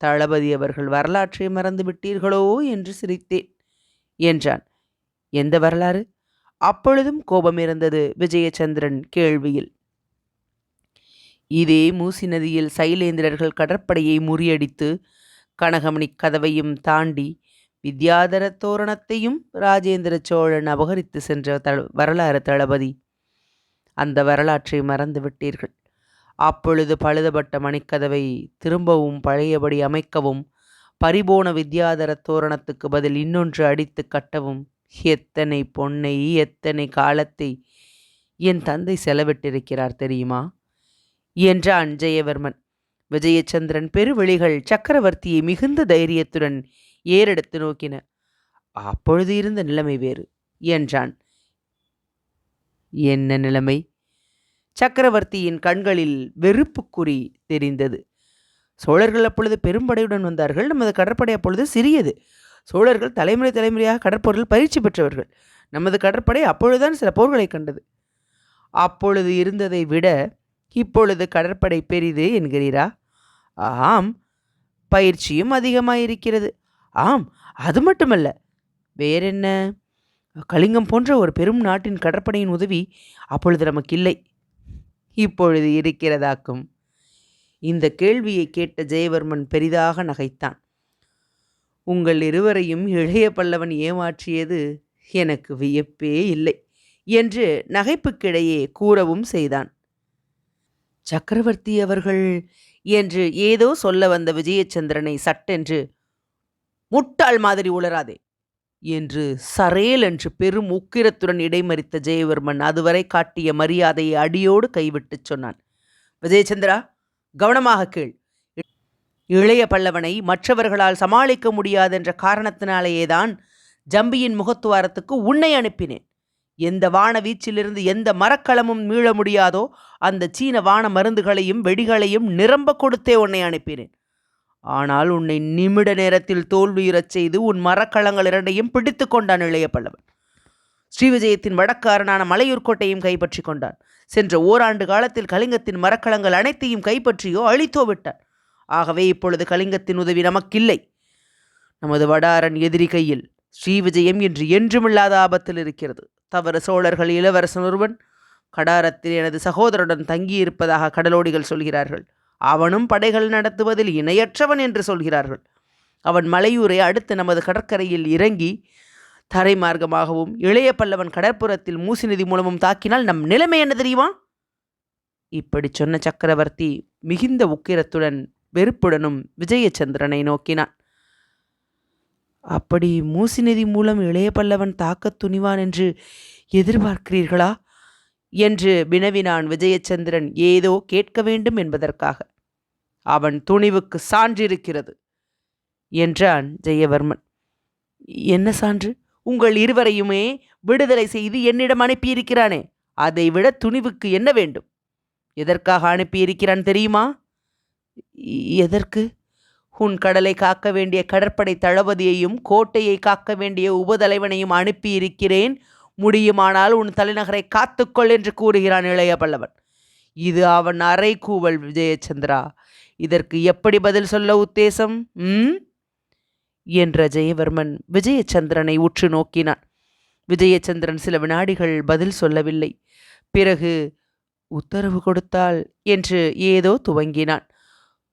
தளபதி அவர்கள் வரலாற்றை மறந்து விட்டீர்களோ என்று சிரித்தேன் என்றான். எந்த வரலாறு? அப்பொழுதும் கோபம் இருந்தது விஜயச்சந்திரன் கேள்வியில். இதே மூசி நதியில் சைலேந்திரர்கள் கடற்படையை முறியடித்து கனகமணி கதவையும் தாண்டி வித்யாதர தோரணத்தையும் ராஜேந்திர சோழன் அபகரித்து சென்ற வரலாறு தளபதி. அந்த வரலாற்றை மறந்து விட்டீர்கள். அப்பொழுது பழுதுபட்ட மணிக்கதவை திரும்பவும் பழையபடி அமைக்கவும், பரிபோன வித்யாதர தோரணத்துக்கு பதில் இன்னொன்று அடித்து கட்டவும் எத்தனை பொன்னை, எத்தனை காலத்தை என் தந்தை செலவிட்டிருக்கிறார் தெரியுமா என்றான் ஜெயவர்மன். விஜயச்சந்திரன் பெருவெளிகள் சக்கரவர்த்தியை மிகுந்த தைரியத்துடன் ஏறெடுத்து நோக்கின. அப்பொழுது இருந்த நிலைமை வேறு, என்றான். என்ன நிலைமை? சக்கரவர்த்தியின் கண்களில் வெறுப்புக்குறி தெரிந்தது. சோழர்கள் அப்பொழுது பெரும்படையுடன் வந்தார்கள். நமது கடற்படை அப்பொழுது சிறியது. சோழர்கள் தலைமுறை தலைமுறையாக கடற்போரில் பயிற்சி பெற்றவர்கள். நமது கடற்படை அப்பொழுதுதான் சில போர்களை கண்டது. அப்பொழுது இருந்ததை விட இப்பொழுது கடற்படை பெரிது என்கிறீரா? ஆம், பயிற்சியும் அதிகமாயிருக்கிறது. ஆம், அது மட்டுமல்ல, வேறென்ன? கலிங்கம் போன்ற ஒரு பெரும் நாட்டின் கடற்படையின் உதவி அப்பொழுது நமக்கு இல்லை. இப்பொழுது இருக்கிறதாக்கும். இந்த கேள்வியை கேட்ட ஜெயவர்மன் பெரிதாக நகைத்தான். உங்கள் இருவரையும் இளைய பல்லவன் ஏமாற்றியது எனக்கு வியப்பே இல்லை என்று நகைப்புக்கிடையே கூறவும் செய்தான். சக்கரவர்த்தி அவர்கள் என்று ஏதோ சொல்ல வந்த விஜயச்சந்திரனை சட்டென்று, முட்டாள் மாதிரி உளராதே என்று சரேல் என்று பெரும் உக்கிரத்துடன் இடைமறித்த ஜெயவர்மன் அதுவரை காட்டிய மரியாதையை அடியோடு கைவிட்டு சொன்னான். விஜயச்சந்திரா, கவனமாக கேள். இளைய பல்லவனை மற்றவர்களால் சமாளிக்க முடியாதென்ற காரணத்தினாலேயேதான் ஜம்பியின் முகத்துவாரத்துக்கு உன்னை அனுப்பினேன். எந்த வான வீச்சிலிருந்து எந்த மரக்கலமும் மீள முடியாதோ அந்த சீன வான மருந்துகளையும் வெடிகளையும் நிரம்ப கொடுத்தே உன்னை அனுப்பினேன். ஆனால் உன்னை நிமிட நேரத்தில் தோல்வியுறச் செய்து உன் மரக்கலங்கள் இரண்டையும் பிடித்து கொண்டான் இளைய பல்லவன். ஸ்ரீவிஜயத்தின் வடக்காரனான மலையூர் கோட்டையும் கைப்பற்றி கொண்டான். சென்ற ஓராண்டு காலத்தில் கலிங்கத்தின் மரக்கலங்கள் அனைத்தையும் கைப்பற்றியோ அழித்தோ விட்டான். ஆகவே இப்பொழுது கலிங்கத்தின் உதவி நமக்கில்லை. நமது வடாரன் எதிரி கையில். ஸ்ரீவிஜயம் என்று என்றுமில்லாத ஆபத்தில் இருக்கிறது. தவறு சோழர்கள் இளவரசன் ஒருவன் கடாரத்தில் எனது சகோதரனுடன் தங்கியிருப்பதாக கடலோடிகள் சொல்கிறார்கள். அவனும் படைகள் நடத்துவதில் இணையற்றவன் என்று சொல்கிறார்கள். அவன் மலையூரை அடுத்து நமது கடற்கரையில் இறங்கி தரை மார்க்கமாகவும் இளைய பல்லவன் கடற்புறத்தில் மூசி நதி மூலமும் தாக்கினால் நம் நிலைமை என்ன தெரியுமா? இப்படி சொன்ன சக்கரவர்த்தி மிகுந்த உக்கிரத்துடன் வெறுப்புடனும் விஜயச்சந்திரனை நோக்கினான். அப்படி மூசி நதி மூலம் இளைய பல்லவன் தாக்கத் துணிவான் என்று எதிர்பார்க்கிறீர்களா என்று வினவினான் விஜயச்சந்திரன், ஏதோ கேட்க வேண்டும் என்பதற்காக. அவன் துணிவுக்கு சான்றிருக்கிறது என்றான் ஜெயவர்மன். என்ன சான்று? உங்கள் இருவரையுமே விடுதலை செய்து என்னிடம் அனுப்பியிருக்கிறானே, அதை விட துணிவுக்கு என்ன வேண்டும்? எதற்காக அனுப்பியிருக்கிறான் தெரியுமா? எதற்கு? உன் கடலை காக்க வேண்டிய கடற்படை தளபதியையும் கோட்டையை காக்க வேண்டிய உபதலைவனையும் அனுப்பியிருக்கிறேன். முடியுமானால் உன் தலைநகரை காத்துக்கொள் என்று கூறுகிறான் இளைய பல்லவன். இது அவன் அரை கூவல் விஜயச்சந்திரா. இதற்கு எப்படி பதில் சொல்ல உத்தேசம் என்ற ஜெயவர்மன் விஜயச்சந்திரனை உற்று நோக்கினான். விஜயச்சந்திரன் சில வினாடிகள் பதில் சொல்லவில்லை. பிறகு உத்தரவு கொடுத்தால் என்று ஏதோ துவங்கினான்.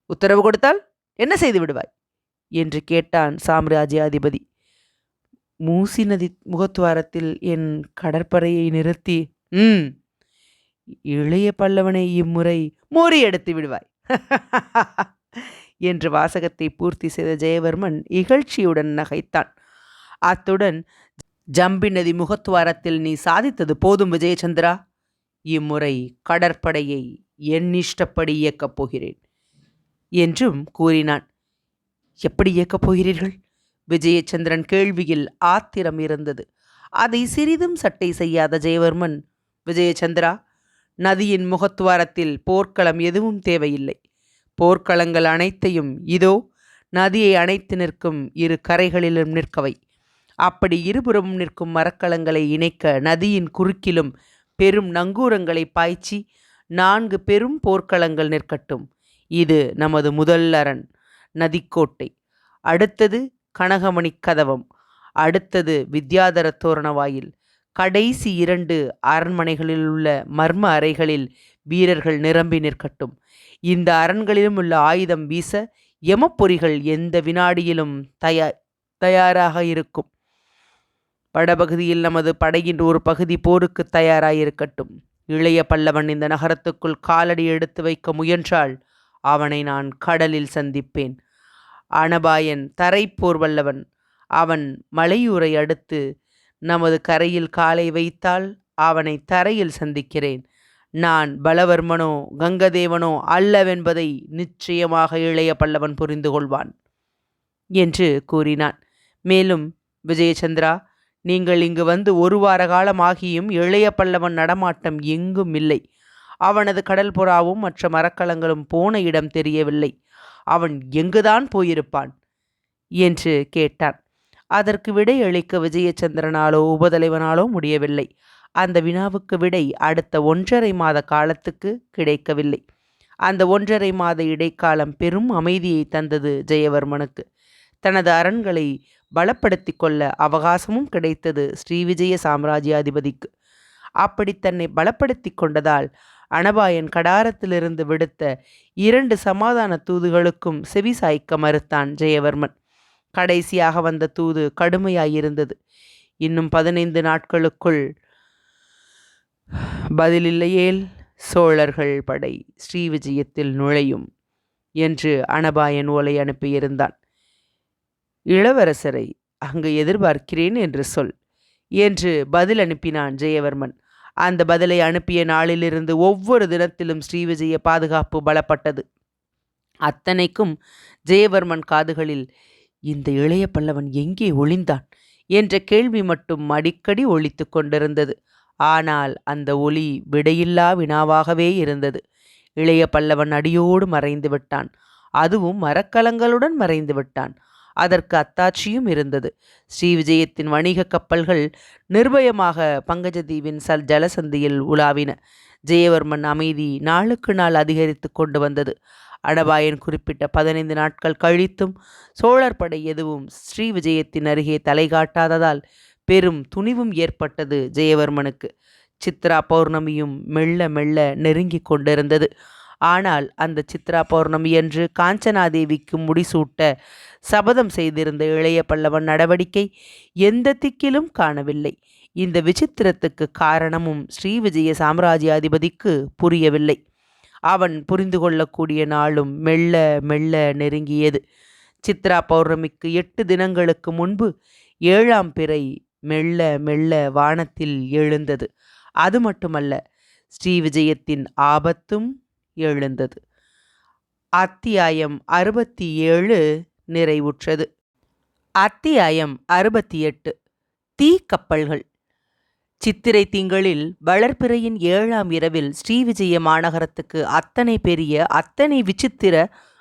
உத்தரவு கொடுத்தால் என்ன செய்து விடுவாய் என்று கேட்டான் சாம்ராஜ்யாதிபதி. மூசி நதி முகத்துவாரத்தில் என் கடற்படையை நிறுத்தி இளைய பல்லவனை இம்முறை முறியடித்து விடுவாய் என்று வாசகத்தை பூர்த்தி செய்த ஜெயவர்மன் இகழ்ச்சியுடன் நகைத்தான். அத்துடன், ஜம்பி நதி முகத்துவாரத்தில் நீ சாதித்தது போதும் விஜயச்சந்திரா. இம்முறை கடற்படையை என் இஷ்டப்படி இயக்கப் போகிறேன் என்றும் கூறினான். எப்படி இயக்கப் போகிறீர்கள்? விஜயச்சந்திரன் கேள்வியில் ஆத்திரம் இருந்தது. அதை சிறிதும் சட்டை செய்யாத ஜெயவர்மன், விஜயச்சந்திரா, நதியின் முகத்துவாரத்தில் போர்க்களம் எதுவும் தேவையில்லை. போர்க்களங்கள் அனைத்தையும் இதோ நதியை அணைத்து நிற்கும் இரு கரைகளிலும் நிற்கவை. அப்படி இருபுறமும் நிற்கும் மரக்கலங்களை இணைக்க நதியின் குறுக்கிலும் பெரும் நங்கூரங்களை பாய்ச்சி 4 பெரும் போர்க்களங்கள் நிற்கட்டும். இது நமது முதல் அரண் நதிக்கோட்டை. அடுத்தது கனகமணி கதவம். அடுத்தது வித்யாதர தோரண வாயில். கடைசி 2 அரண்மனைகளில் உள்ள மர்ம அறைகளில் வீரர்கள் நிரம்பி நிற்கட்டும். இந்த அரண்களிலும் உள்ள ஆயுதம் வீச எமப்பொறிகள் எந்த வினாடியிலும் தயாராக இருக்கும். வடபகுதியில் நமது படையின் ஒரு பகுதி போருக்கு தயாராயிருக்கட்டும். இளைய பல்லவன் இந்த நகரத்துக்குள் காலடி எடுத்து வைக்க முயன்றால் அவனை நான் கடலில் சந்திப்பேன். அனபாயன் தரைப்போர் வல்லவன். அவன் மலையூரை அடுத்து நமது கரையில் காலை வைத்தால் அவனை தரையில் சந்திக்கிறேன். நான் பலவர்மனோ கங்கதேவனோ அல்லவென்பதை நிச்சயமாக இளைய பல்லவன் புரிந்து கொள்வான் என்று கூறினான். மேலும், விஜயச்சந்திரா, நீங்கள் இங்கு வந்து ஒரு வார காலமாகியும் இளைய பல்லவன் நடமாட்டம் எங்கும் இல்லை. அவனது கடல் புறாவும் மற்ற மரக்கலங்களும் போன இடம் தெரியவில்லை. அவன் எங்குதான் போயிருப்பான் என்று கேட்டான். அதற்கு விடை அளிக்க விஜயச்சந்திரனாலோ உபதலைவனாலோ முடியவில்லை. அந்த வினாவுக்கு விடை அடுத்த 1.5 மாத காலத்துக்கு கிடைக்கவில்லை. அந்த 1.5 மாத இடைக்காலம் பெரும் அமைதியை தந்தது ஜெயவர்மனுக்கு. தனது அரண்களை பலப்படுத்தி கொள்ள அவகாசமும் கிடைத்தது ஸ்ரீவிஜய சாம்ராஜ்யாதிபதிக்கு. அப்படி தன்னை பலப்படுத்தி கொண்டதால் அனபாயன் கடாரத்திலிருந்து விடுத்த 2 சமாதான தூதுகளுக்கும் செவி சாய்க்க மறுத்தான் ஜெயவர்மன். கடைசியாக வந்த தூது கடுமையாயிருந்தது. இன்னும் 15 நாட்களுக்குள் பதிலில்லையேல் சோழர்கள் படை ஸ்ரீவிஜயத்தில் நுழையும் என்று அனபாயன் ஓலை அனுப்பியிருந்தான். இளவரசரை அங்கு எதிர்பார்க்கிறேன் என்று சொல் என்று பதில் அனுப்பினான் ஜெயவர்மன். அந்த பதிலை அனுப்பிய நாளிலிருந்து ஒவ்வொரு தினத்திலும் ஸ்ரீவிஜய பாதுகாப்பு பலப்பட்டது. அத்தனைக்கும் ஜெயவர்மன் காதுகளில் இந்த இளைய பல்லவன் எங்கே ஒளிந்தான் என்ற கேள்வி மட்டும் அடிக்கடி ஒலித்து கொண்டிருந்தது. ஆனால் அந்த ஒலி விடையில்லா வினாவாகவே இருந்தது. இளைய பல்லவன் அடியோடு மறைந்து விட்டான். அதுவும் மரக்கலங்களுடன் மறைந்து விட்டான். அதற்கு அத்தாட்சியும் இருந்தது. ஸ்ரீவிஜயத்தின் வணிக கப்பல்கள் நிர்பயமாக பங்கஜதீவின் ஜலசந்தியில் உலாவின. ஜெயவர்மன் அமைதி நாளுக்கு நாள் அதிகரித்து கொண்டு வந்தது. அனபாயன் குறிப்பிட்ட 15 நாட்கள் கழித்தும் சோழர் படை எதுவும் ஸ்ரீவிஜயத்தின் அருகே தலை காட்டாததால் பெரும் துணிவும் ஏற்பட்டது ஜெயவர்மனுக்கு. சித்ரா பௌர்ணமியும் மெல்ல மெல்ல நெருங்கி கொண்டிருந்தது. ஆனால் அந்த சித்ரா பௌர்ணமியன்று காஞ்சனாதேவிக்கு முடிசூட்ட சபதம் செய்திருந்த இளைய பல்லவன் நடவடிக்கை எந்த திக்கிலும் காணவில்லை. இந்த விசித்திரத்துக்கு காரணமும் ஸ்ரீவிஜய சாம்ராஜ்யாதிபதிக்கு புரியவில்லை. அவன் புரிந்து கொள்ளக்கூடிய நாளும் மெல்ல மெல்ல நெருங்கியது. சித்ரா பௌர்ணமிக்கு 8 தினங்களுக்கு முன்பு 7ஆம் பிறை மெல்ல மெல்ல வானத்தில் எழுந்தது. அது மட்டுமல்ல, ஸ்ரீவிஜயத்தின் ஆபத்தும் எழுந்தது. அத்தியாயம் 67 நிறைவுற்றது. அத்தியாயம் 68 தீக்கப்பல்கள். சித்திரை திங்களில் வளர்பிறையின் 7ஆம் இரவில் ஸ்ரீவிஜய மாநகரத்துக்கு அத்தனை பெரிய, அத்தனை விசித்திர,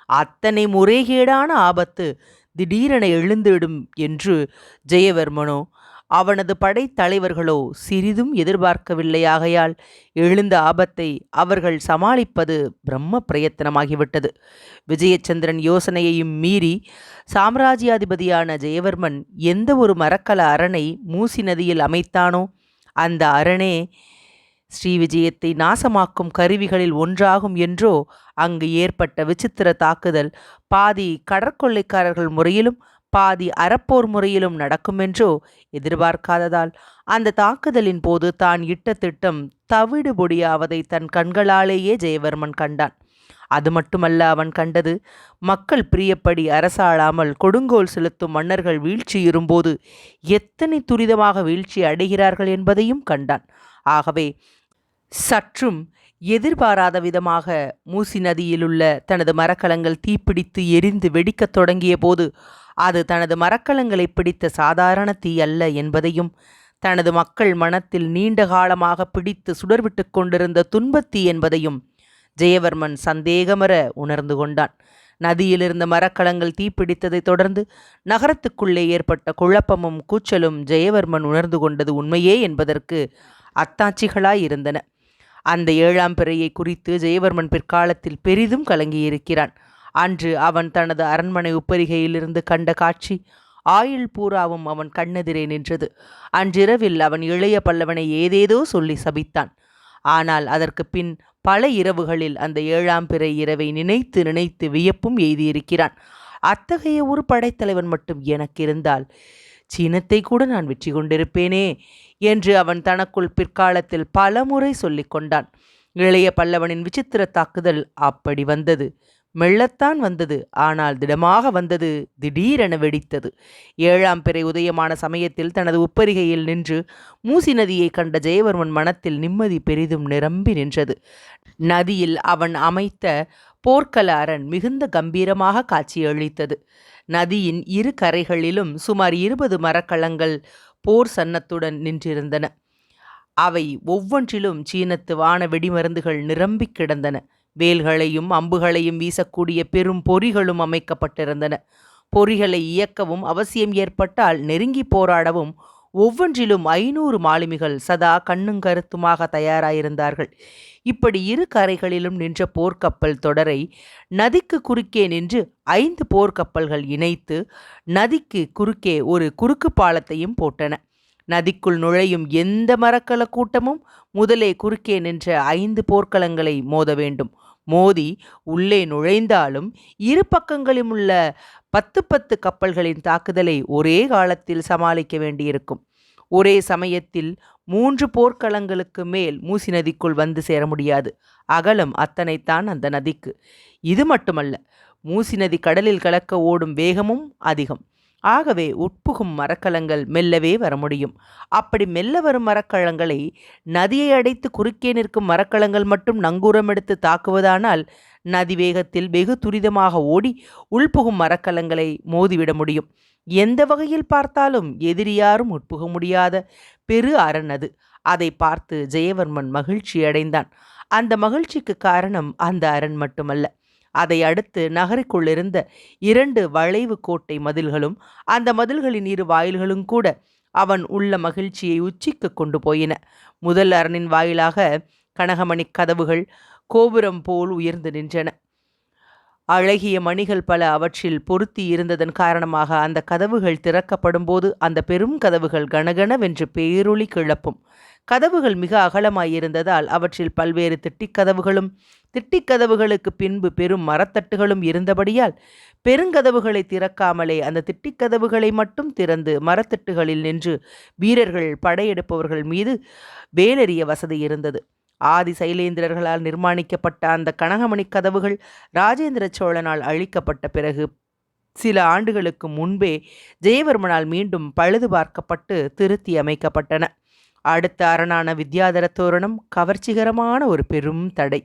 அத்தனை முறைகேடான ஆபத்து திடீரென எழுந்துவிடும் என்று ஜெயவர்மனோ அவனது படைத்தலைவர்களோ சிறிதும் எதிர்பார்க்கவில்லையாகையால் எழுந்த ஆபத்தை அவர்கள் சமாளிப்பது பிரம்ம பிரயத்தனமாகிவிட்டது. விஜயச்சந்திரன் யோசனையையும் மீறி சாம்ராஜ்யாதிபதியான ஜெயவர்மன் எந்த ஒரு மரக்கல அரணை மூசி நதியில் அமைத்தானோ அந்த அரணே ஸ்ரீவிஜயத்தை நாசமாக்கும் கருவிகளில் ஒன்றாகும் என்றோ அங்கு ஏற்பட்ட விசித்திர தாக்குதல் பாதி கடற்கொள்ளைக்காரர்கள் முறையிலும் பாதி அறப்போர் முறையிலும் நடக்குமென்றோ எதிர்பார்க்காததால் அந்த தாக்குதலின் போது தான் இட்ட திட்டம் தவிடு பொடியாவதை தன் கண்களாலேயே ஜெயவர்மன் கண்டான். அது மட்டுமல்ல, அவன் கண்டது மக்கள் பிரியப்படி அரசாளாமல் கொடுங்கோல் செலுத்தும் மன்னர்கள் வீழ்ச்சியுறும்போது எத்தனை துரிதமாக வீழ்ச்சி அடைகிறார்கள் என்பதையும் கண்டான். ஆகவே சற்றும் எதிர்பாராத விதமாக மூசி நதியிலுள்ள தனது மரக்கலங்கள் தீப்பிடித்து எரிந்து வெடிக்கத் தொடங்கிய போது அது தனது மரக்கலங்களை பிடித்த சாதாரண தீ அல்ல என்பதையும், தனது மக்கள் மனத்தில் நீண்ட காலமாக பிடித்து சுடர்விட்டு கொண்டிருந்த துன்பத்தீ என்பதையும் ஜெயவர்மன் சந்தேகமற உணர்ந்து கொண்டான். நதியிலிருந்த மரக்கலங்கள் தீப்பிடித்ததைத் தொடர்ந்து நகரத்துக்குள்ளே ஏற்பட்ட குழப்பமும் கூச்சலும் ஜெயவர்மன் உணர்ந்து கொண்டது உண்மையே என்பதற்கு அத்தாட்சிகளாயிருந்தன. அந்த 7ஆம் பிறையை குறித்து ஜெயவர்மன் பிற்காலத்தில் பெரிதும் கலங்கியிருக்கிறான். அன்று அவன் தனது அரண்மனை உப்பரிகையிலிருந்து கண்ட காட்சி ஆயுள் பூராவும் அவன் கண்ணெதிரே நின்றது. அன்றிரவில் அவன் இளைய பல்லவனை ஏதேதோ சொல்லி சபித்தான். ஆனால் அதற்கு பின் பல இரவுகளில் அந்த 7ஆம் பிறை இரவை நினைத்து நினைத்து வியப்பும் எய்தியிருக்கிறான். அத்தகைய ஒரு படைத்தலைவன் மட்டும் எனக்கு இருந்தால் சீனத்தை கூட நான் வெற்றி கொண்டிருப்பேனே என்று அவன் தனக்குள் பிற்காலத்தில் பலமுறை சொல்லிக் கொண்டான். இளைய பல்லவனின் விசித்திர தாக்குதல் அப்படி வந்தது. மெல்லத்தான் வந்தது, ஆனால் திடமாக வந்தது. திடீரென வெடித்தது. 7ஆம் பிறை உதயமான சமயத்தில் தனது உப்பரிகையில் நின்று மூசி நதியை கண்ட ஜெயவர்மன் மனத்தில் நிம்மதி பெரிதும் நிரம்பி நின்றது. நதியில் அவன் அமைத்த போர்க்கல அரண் மிகுந்த கம்பீரமாக காட்சியளித்தது. நதியின் 2 கரைகளிலும் சுமார் 20 மரக்கலங்கள் போர் சன்னத்துடன் நின்றிருந்தன. அவை ஒவ்வொன்றிலும் சீனத்து வான வெடிமருந்துகள் நிரம்பிக் கிடந்தன. வேல்களையும் அம்புகளையும் வீசக்கூடிய பெரும் பொறிகளும் அமைக்கப்பட்டிருந்தன. பொறிகளை இயக்கவும் அவசியம் ஏற்பட்டால் நெருங்கி போராடவும் ஒவ்வொன்றிலும் 500 மாலுமிகள் சதா கண்ணும் கருத்துமாக தயாராயிருந்தார்கள். இப்படி இரு கரைகளிலும் நின்ற போர்க்கப்பல் தொடரை நதிக்கு குறுக்கே நின்று 5 போர்க்கப்பல்கள் இணைத்து நதிக்கு குறுக்கே ஒரு குறுக்கு பாலத்தையும் போட்டன. நதிக்குள் நுழையும் எந்த மரக்கல கூட்டமும் முதலே குறுக்கே நின்ற 5 போர்க்களங்களை மோத வேண்டும். மோதி உள்ளே நுழைந்தாலும் இரு பக்கங்களிலும் உள்ள 10 கப்பல்களின் தாக்குதலை ஒரே காலத்தில் சமாளிக்க வேண்டியிருக்கும். ஒரே சமயத்தில் 3 போர்க்களங்களுக்கு மேல் மூசி நதிக்குள் வந்து சேர முடியாது. அகலம் அத்தனைத்தான் அந்த நதிக்கு. இது மட்டுமல்ல, மூசி நதி கடலில் கலக்க ஓடும் வேகமும் அதிகம். ஆகவே உட்புகும் மரக்கலங்கள் மெல்லவே வர முடியும். அப்படி மெல்ல வரும் மரக்கலங்களை நதியை அடைத்து குறுக்கே நிற்கும் மரக்கலங்கள் மட்டும் நங்கூரமெடுத்து தாக்குவதானால் நதி வேகத்தில் வெகு துரிதமாக ஓடி உள்புகும் மரக்கலங்களை மோதிவிட முடியும். எந்த வகையில் பார்த்தாலும் எதிரி யாரும் உட்புக முடியாத பெரு அரண் அது. அதை பார்த்து ஜெயவர்மன் மகிழ்ச்சி அடைந்தான். அந்த மகிழ்ச்சிக்கு காரணம் அந்த அரண் மட்டுமல்ல, அதை அடுத்து நகருக்குள்ளிருந்த 2 வளைவு கோட்டை மதில்களும் அந்த மதில்களின் 2 வாயில்களும் கூட அவன் உள்ள மகிழ்ச்சியை உச்சிக்கு கொண்டு போயின. முதல் அரணின் வாயிலாக கனகமணி கதவுகள் கோபுரம் போல் உயர்ந்து நின்றன. அழகிய மணிகள் பல அவற்றில் பொருத்தி இருந்ததன் காரணமாக அந்த கதவுகள் திறக்கப்படும் போது அந்த பெரும் கதவுகள் கனகனவென்று பேரொளி கிளப்பும். கதவுகள் மிக அகலமாயிருந்ததால் அவற்றில் பல்வேறு திட்டிக்கதவுகளும் திட்டிக்கதவுகளுக்கு பின்பு பெரும் மரத்தட்டுகளும் இருந்தபடியால் பெருங்கதவுகளை திறக்காமலே அந்த திட்டிக்கதவுகளை மட்டும் திறந்து மரத்தட்டுகளில் நின்று வீரர்கள் படையெடுப்பவர்கள் மீது வேலெறிய வசதி இருந்தது. ஆதி சைலேந்திரர்களால் நிர்மாணிக்கப்பட்ட அந்த கனகமணி கதவுகள் ராஜேந்திர சோழனால் அழிக்கப்பட்ட பிறகு சில ஆண்டுகளுக்கு முன்பே ஜெயவர்மனால் மீண்டும் பழுது பார்க்கப்பட்டு திருத்தி அமைக்கப்பட்டன. அடுத்த அரணான வித்யாதர தோரணம் கவர்ச்சிகரமான ஒரு பெரும் தடை.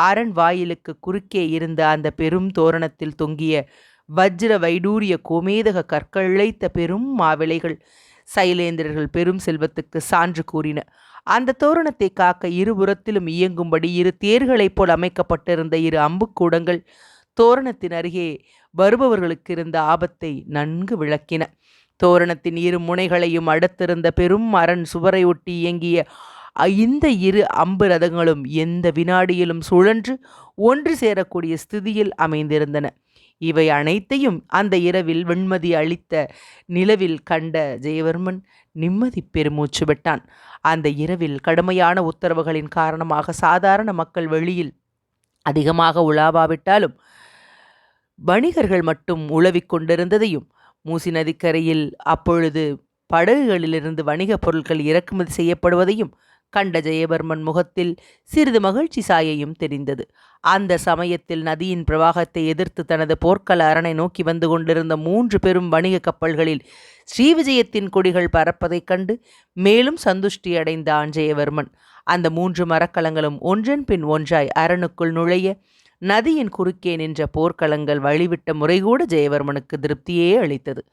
அரண் வாயிலுக்கு குறுக்கே இருந்த அந்த பெரும் தோரணத்தில் தொங்கிய வஜ்ர வைடூரிய கோமேதக கற்கள் இழைத்த பெரும் மாவிளைகள் சைலேந்திரர்கள் பெரும் செல்வத்துக்கு சான்று கூறின. அந்த தோரணத்தை காக்க இருபுறத்திலும் இயங்கும்படி 2 தேர்களைப் போல் அமைக்கப்பட்டிருந்த 2 அம்புக்கூடங்கள் தோரணத்தின் அருகே வருபவர்களுக்கு இருந்த ஆபத்தை நன்கு விளக்கின. தோரணத்தின் 2 முனைகளையும் அடுத்திருந்த பெரும் அரண் சுவரை ஒட்டி இயங்கிய இந்த 2 அம்பு ரதங்களும் எந்த வினாடியிலும் சுழன்று ஒன்று சேரக்கூடிய ஸ்திதியில் அமைந்திருந்தன. இவை அனைத்தையும் அந்த இரவில் வெண்மதி அளித்த நிலவில் கண்ட ஜெயவர்மன் நிம்மதி பெருமூச்சு விட்டான். அந்த இரவில் கடுமையான உத்தரவுகளின் காரணமாக சாதாரண மக்கள் வெளியில் அதிகமாக உலாவாவிட்டாலும் வணிகர்கள் மட்டும் உழவிக் கொண்டிருந்ததையும் மூசி நதிக்கரையில் அப்பொழுது படகுகளிலிருந்து வணிகப் பொருட்கள் இறக்குமதி செய்யப்படுவதையும் கண்ட ஜெயவர்மன் முகத்தில் சிறிது மகிழ்ச்சி சாயையும் தெரிந்தது. அந்த சமயத்தில் நதியின் பிரவாகத்தை எதிர்த்து தனது போர்க்கள அரணை நோக்கி வந்து கொண்டிருந்த 3 பெரும் வணிக கப்பல்களில் ஸ்ரீவிஜயத்தின் கொடிகள் பறப்பதைக் கண்டு மேலும் சந்துஷ்டி அடைந்தான் ஜெயவர்மன். அந்த 3 மரக்கலங்களும் ஒன்றன் பின் ஒன்றாய் அரணுக்குள் நுழைய நதியின் குறுக்கே நின்ற போர்க்களங்கள் வழிவிட்ட முறைகூட ஜெயவர்மனுக்கு திருப்தியே அளித்தது.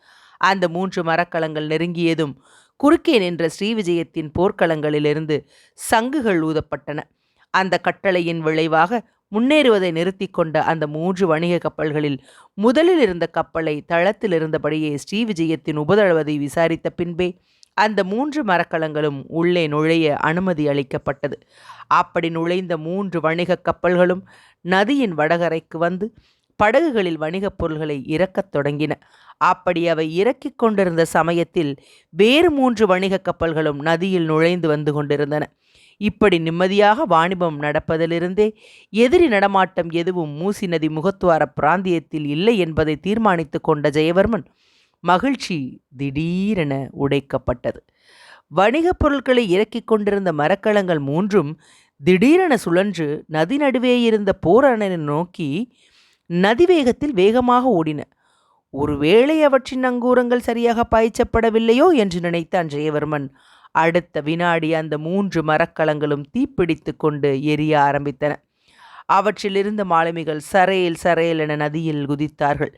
அந்த 3 மரக்கலங்கள் நெருங்கியதும் குறுக்கே நின்ற ஸ்ரீவிஜயத்தின் போர்க்களங்களிலிருந்து சங்குகள் ஊதப்பட்டன. அந்த கட்டளையின் விளைவாக முன்னேறுவதை நிறுத்தி கொண்ட அந்த 3 வணிக கப்பல்களில் முதலில் இருந்த கப்பலை தளத்தில் இருந்தபடியே ஸ்ரீவிஜயத்தின் உபதளபதி விசாரித்த பின்பே அந்த 3 மரக்கலங்களும் உள்ளே நுழைய அனுமதி அளிக்கப்பட்டது. அப்படி நுழைந்த 3 வணிக கப்பல்களும் நதியின் வடகரைக்கு வந்து படகுகளில் வணிகப் பொருள்களை இறக்கத் தொடங்கின. அப்படி அவை இறக்கிக் கொண்டிருந்த சமயத்தில் வேறு 3 வணிக கப்பல்களும் நதியில் நுழைந்து வந்து கொண்டிருந்தன. இப்படி நிம்மதியாக வாணிபம் நடப்பதிலிருந்தே எதிரி நடமாட்டம் எதுவும் மூசி நதி முகத்துவார பிராந்தியத்தில் இல்லை என்பதை தீர்மானித்து கொண்ட ஜெயவர்மன் மகிழ்ச்சி திடீரென உடைக்கப்பட்டது. வணிகப் பொருட்களை இறக்கிக் கொண்டிருந்த மரக்கலங்கள் 3ம் திடீரென சுழன்று நதி நடுவே இருந்த போர் அரணை நோக்கி நதிவேகத்தில் வேகமாக ஓடின. ஒருவேளை அவற்றின் நங்கூரங்கள் சரியாக பாய்ச்சப்படவில்லையோ என்று நினைத்தான் ஜெயவர்மன். அடுத்த வினாடி அந்த 3 மரக்கலங்களும் தீப்பிடித்து கொண்டு எரிய ஆரம்பித்தன. அவற்றிலிருந்த மாலுமிகள் சரையல் சரையல் என நதியில் குதித்தார்கள்.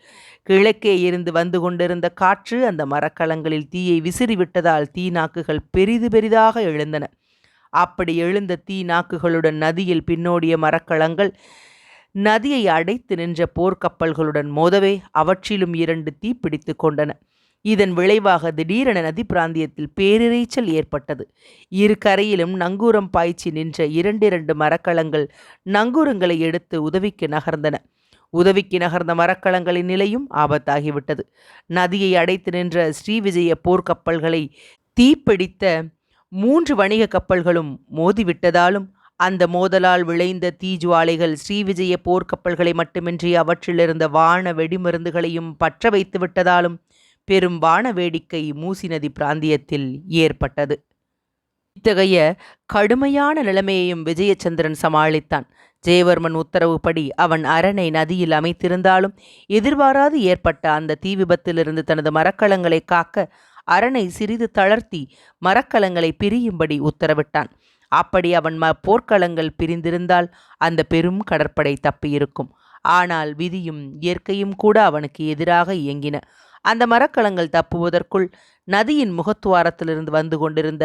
கிழக்கே இருந்து வந்து கொண்டிருந்த காற்று அந்த மரக்கலங்களில் தீயை விசிறிவிட்டதால் தீ நாக்குகள் பெரிது பெரிதாக எழுந்தன. அப்படி எழுந்த தீ நாக்குகளுடன் நதியில் பின்னோடிய மரக்கலங்கள் நதியை அடைத்து நின்ற போர்க்கப்பல்களுடன் மோதவே அவற்றிலும் 2 தீ பிடித்து கொண்டன. இதன் விளைவாக திடீரென நதி பிராந்தியத்தில் பேரிரைச்சல் ஏற்பட்டது. இரு கரையிலும் நங்கூரம் பாய்ச்சி நின்ற 2 மரக்கலங்கள் நங்கூரங்களை எடுத்து உதவிக்கு நகர்ந்தன. உதவிக்கு நகர்ந்த மரக்கலங்களின் நிலையும் ஆபத்தாகிவிட்டது. நதியை அடைத்து நின்ற ஸ்ரீவிஜய போர்க்கப்பல்களை தீப்பிடித்த 3 வணிக கப்பல்களும் மோதிவிட்டதாலும் அந்த மோதலால் விளைந்த தீஜுவாலைகள் ஸ்ரீவிஜய போர்க்கப்பல்களை மட்டுமின்றி அவற்றிலிருந்த வான வெடிமருந்துகளையும் பற்ற வைத்து விட்டதாலும் பெரும் வான வேடிக்கை மூசி நதி பிராந்தியத்தில் ஏற்பட்டது. இத்தகைய கடுமையான நிலைமையையும் விஜயச்சந்திரன் சமாளித்தான். ஜெயவர்மன் உத்தரவுப்படி அவன் அரணை நதியில் அமைத்திருந்தாலும் எதிர்பாராது ஏற்பட்ட அந்த தீ விபத்திலிருந்து தனது மரக்கலங்களை காக்க அரணை சிறிது தளர்த்தி மரக்கலங்களை பிரியும்படி உத்தரவிட்டான். அப்படி அவன் போர்க்களங்கள் பிரிந்திருந்தால் அந்த பெரும் கடற்படை தப்பியிருக்கும். ஆனால் விதியும் இயற்கையும் கூட அவனுக்கு எதிராக இயங்கின. அந்த மரக்கலங்கள் தப்புவதற்குள் நதியின் முகத்துவாரத்திலிருந்து வந்து கொண்டிருந்த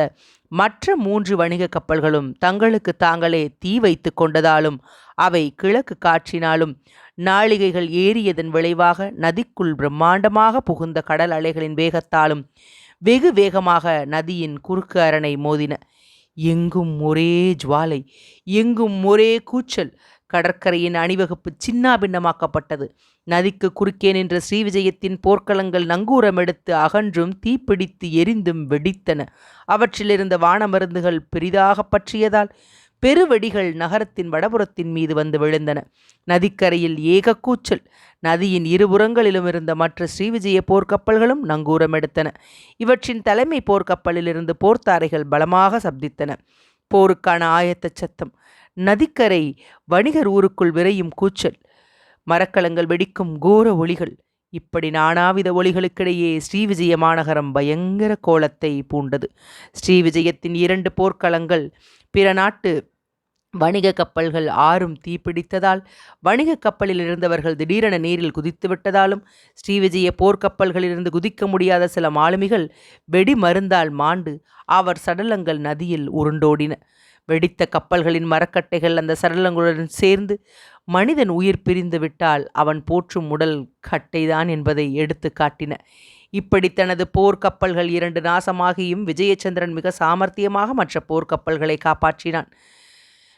மற்ற 3 வணிக கப்பல்களும் தங்களுக்கு தாங்களே தீ வைத்து கொண்டதாலும் அவை கிழக்கு காற்றினாலும் நாளிகைகள் ஏறியதன் விளைவாக நதிக்குள் பிரம்மாண்டமாக புகுந்த கடல் அலைகளின் வேகத்தாலும் வெகு வேகமாக நதியின் குறுக்கு அரணை மோதின. எங்கும் ஒரே ஜுவாலை, எங்கும் ஒரே கூச்சல். கடற்கரையின் அணிவகுப்பு சின்னாபின்னமாக்கப்பட்டது. நதிக்கு குறுக்கே நின்ற ஸ்ரீவிஜயத்தின் போர்க்களங்கள் நங்கூரம் எடுத்து அகன்றும் தீப்பிடித்து எரிந்தும் வெடித்தன. அவற்றிலிருந்த வானமருந்துகள் பெரிதாக பற்றியதால் பெருவெடிகள் நகரத்தின் வடபுறத்தின் மீது வந்து விழுந்தன. நதிக்கரையில் ஏக கூச்சல். நதியின் இருபுறங்களிலும் இருந்த மற்ற ஸ்ரீவிஜய போர்க்கப்பல்களும் நங்கூரம் எடுத்தன. இவற்றின் தலைமை போர்க்கப்பலிலிருந்து போர்த்தாரைகள் பலமாக சப்தித்தன. போருக்கான ஆயத்த சத்தம். நதிக்கரை வணிகர் ஊருக்குள் விரையும் கூச்சல். மரக்கலங்கள் வெடிக்கும் கோர ஒளிகள். இப்படி நானாவித ஒளிகளுக்கிடையே ஸ்ரீவிஜய மாநகரம் பயங்கர கோலத்தை பூண்டது. ஸ்ரீவிஜயத்தின் 2 போர்க்களங்கள் பிற நாட்டு வணிக கப்பல்கள் 6ம் தீப்பிடித்ததால் வணிக கப்பலில் இருந்தவர்கள் திடீரென நீரில் குதித்து விட்டதாலும் ஸ்ரீவிஜய போர்க்கப்பல்களிலிருந்து குதிக்க முடியாத சில மாலுமிகள் வெடி மருந்தால் மாண்டு அவர் சடலங்கள் நதியில் உருண்டோடின. வெடித்த கப்பல்களின் மரக்கட்டைகள் அந்த சடலங்களுடன் சேர்ந்து மனிதன் உயிர் பிரிந்து விட்டால் அவன் போற்றும் உடல் கட்டைதான் என்பதை எடுத்து காட்டின. இப்படி தனது போர்க்கப்பல்கள் 2 நாசமாகியும் விஜயச்சந்திரன் மிக சாமர்த்தியமாக மற்ற போர்க்கப்பல்களை காப்பாற்றினான்.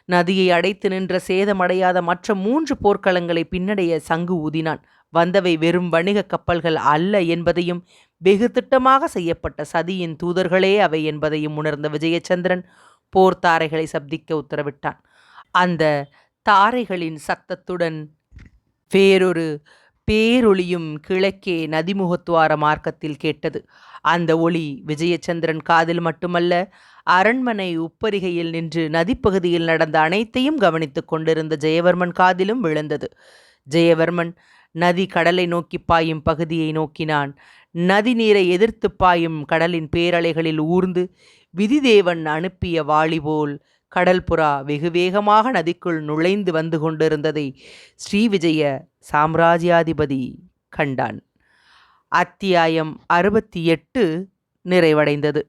நதியை அடைத்து நின்ற சேதமடையாத மற்ற 3 போர்க்களங்களை பின்னடைய சங்கு ஊதினான். வந்தவை வெறும் வணிக கப்பல்கள் அல்ல என்பதையும் வெகு திட்டமாக செய்யப்பட்ட சதியின் தூதர்களே அவை என்பதையும் உணர்ந்த விஜயச்சந்திரன் போர் தாரைகளை சப்திக்க உத்தரவிட்டான். அந்த தாரைகளின் சத்தத்துடன் வேறொரு பேரொளியும் கிழக்கே நதிமுகத்துவார மார்க்கத்தில் கேட்டது. அந்த ஒளி விஜயச்சந்திரன் காதில் மட்டுமல்ல, அரண்மனை உப்பரிகையில் நின்று நதிப்பகுதியில் நடந்த அனைத்தையும் கவனித்துக் கொண்டிருந்த ஜெயவர்மன் காதிலும் விழுந்தது. ஜெயவர்மன் நதி கடலை நோக்கி பாயும் பகுதியை நோக்கினான். நதி நீரை எதிர்த்து பாயும் கடலின் பேரலைகளில் ஊர்ந்து விதிதேவன் அனுப்பிய வாளி போல் கடல்புறா வெகு வேகமாக நதிக்குள் நுழைந்து வந்து கொண்டிருந்ததை ஸ்ரீவிஜய சாம்ராஜ்யாதிபதி கண்டான். அத்தியாயம் 68 நிறைவடைந்தது.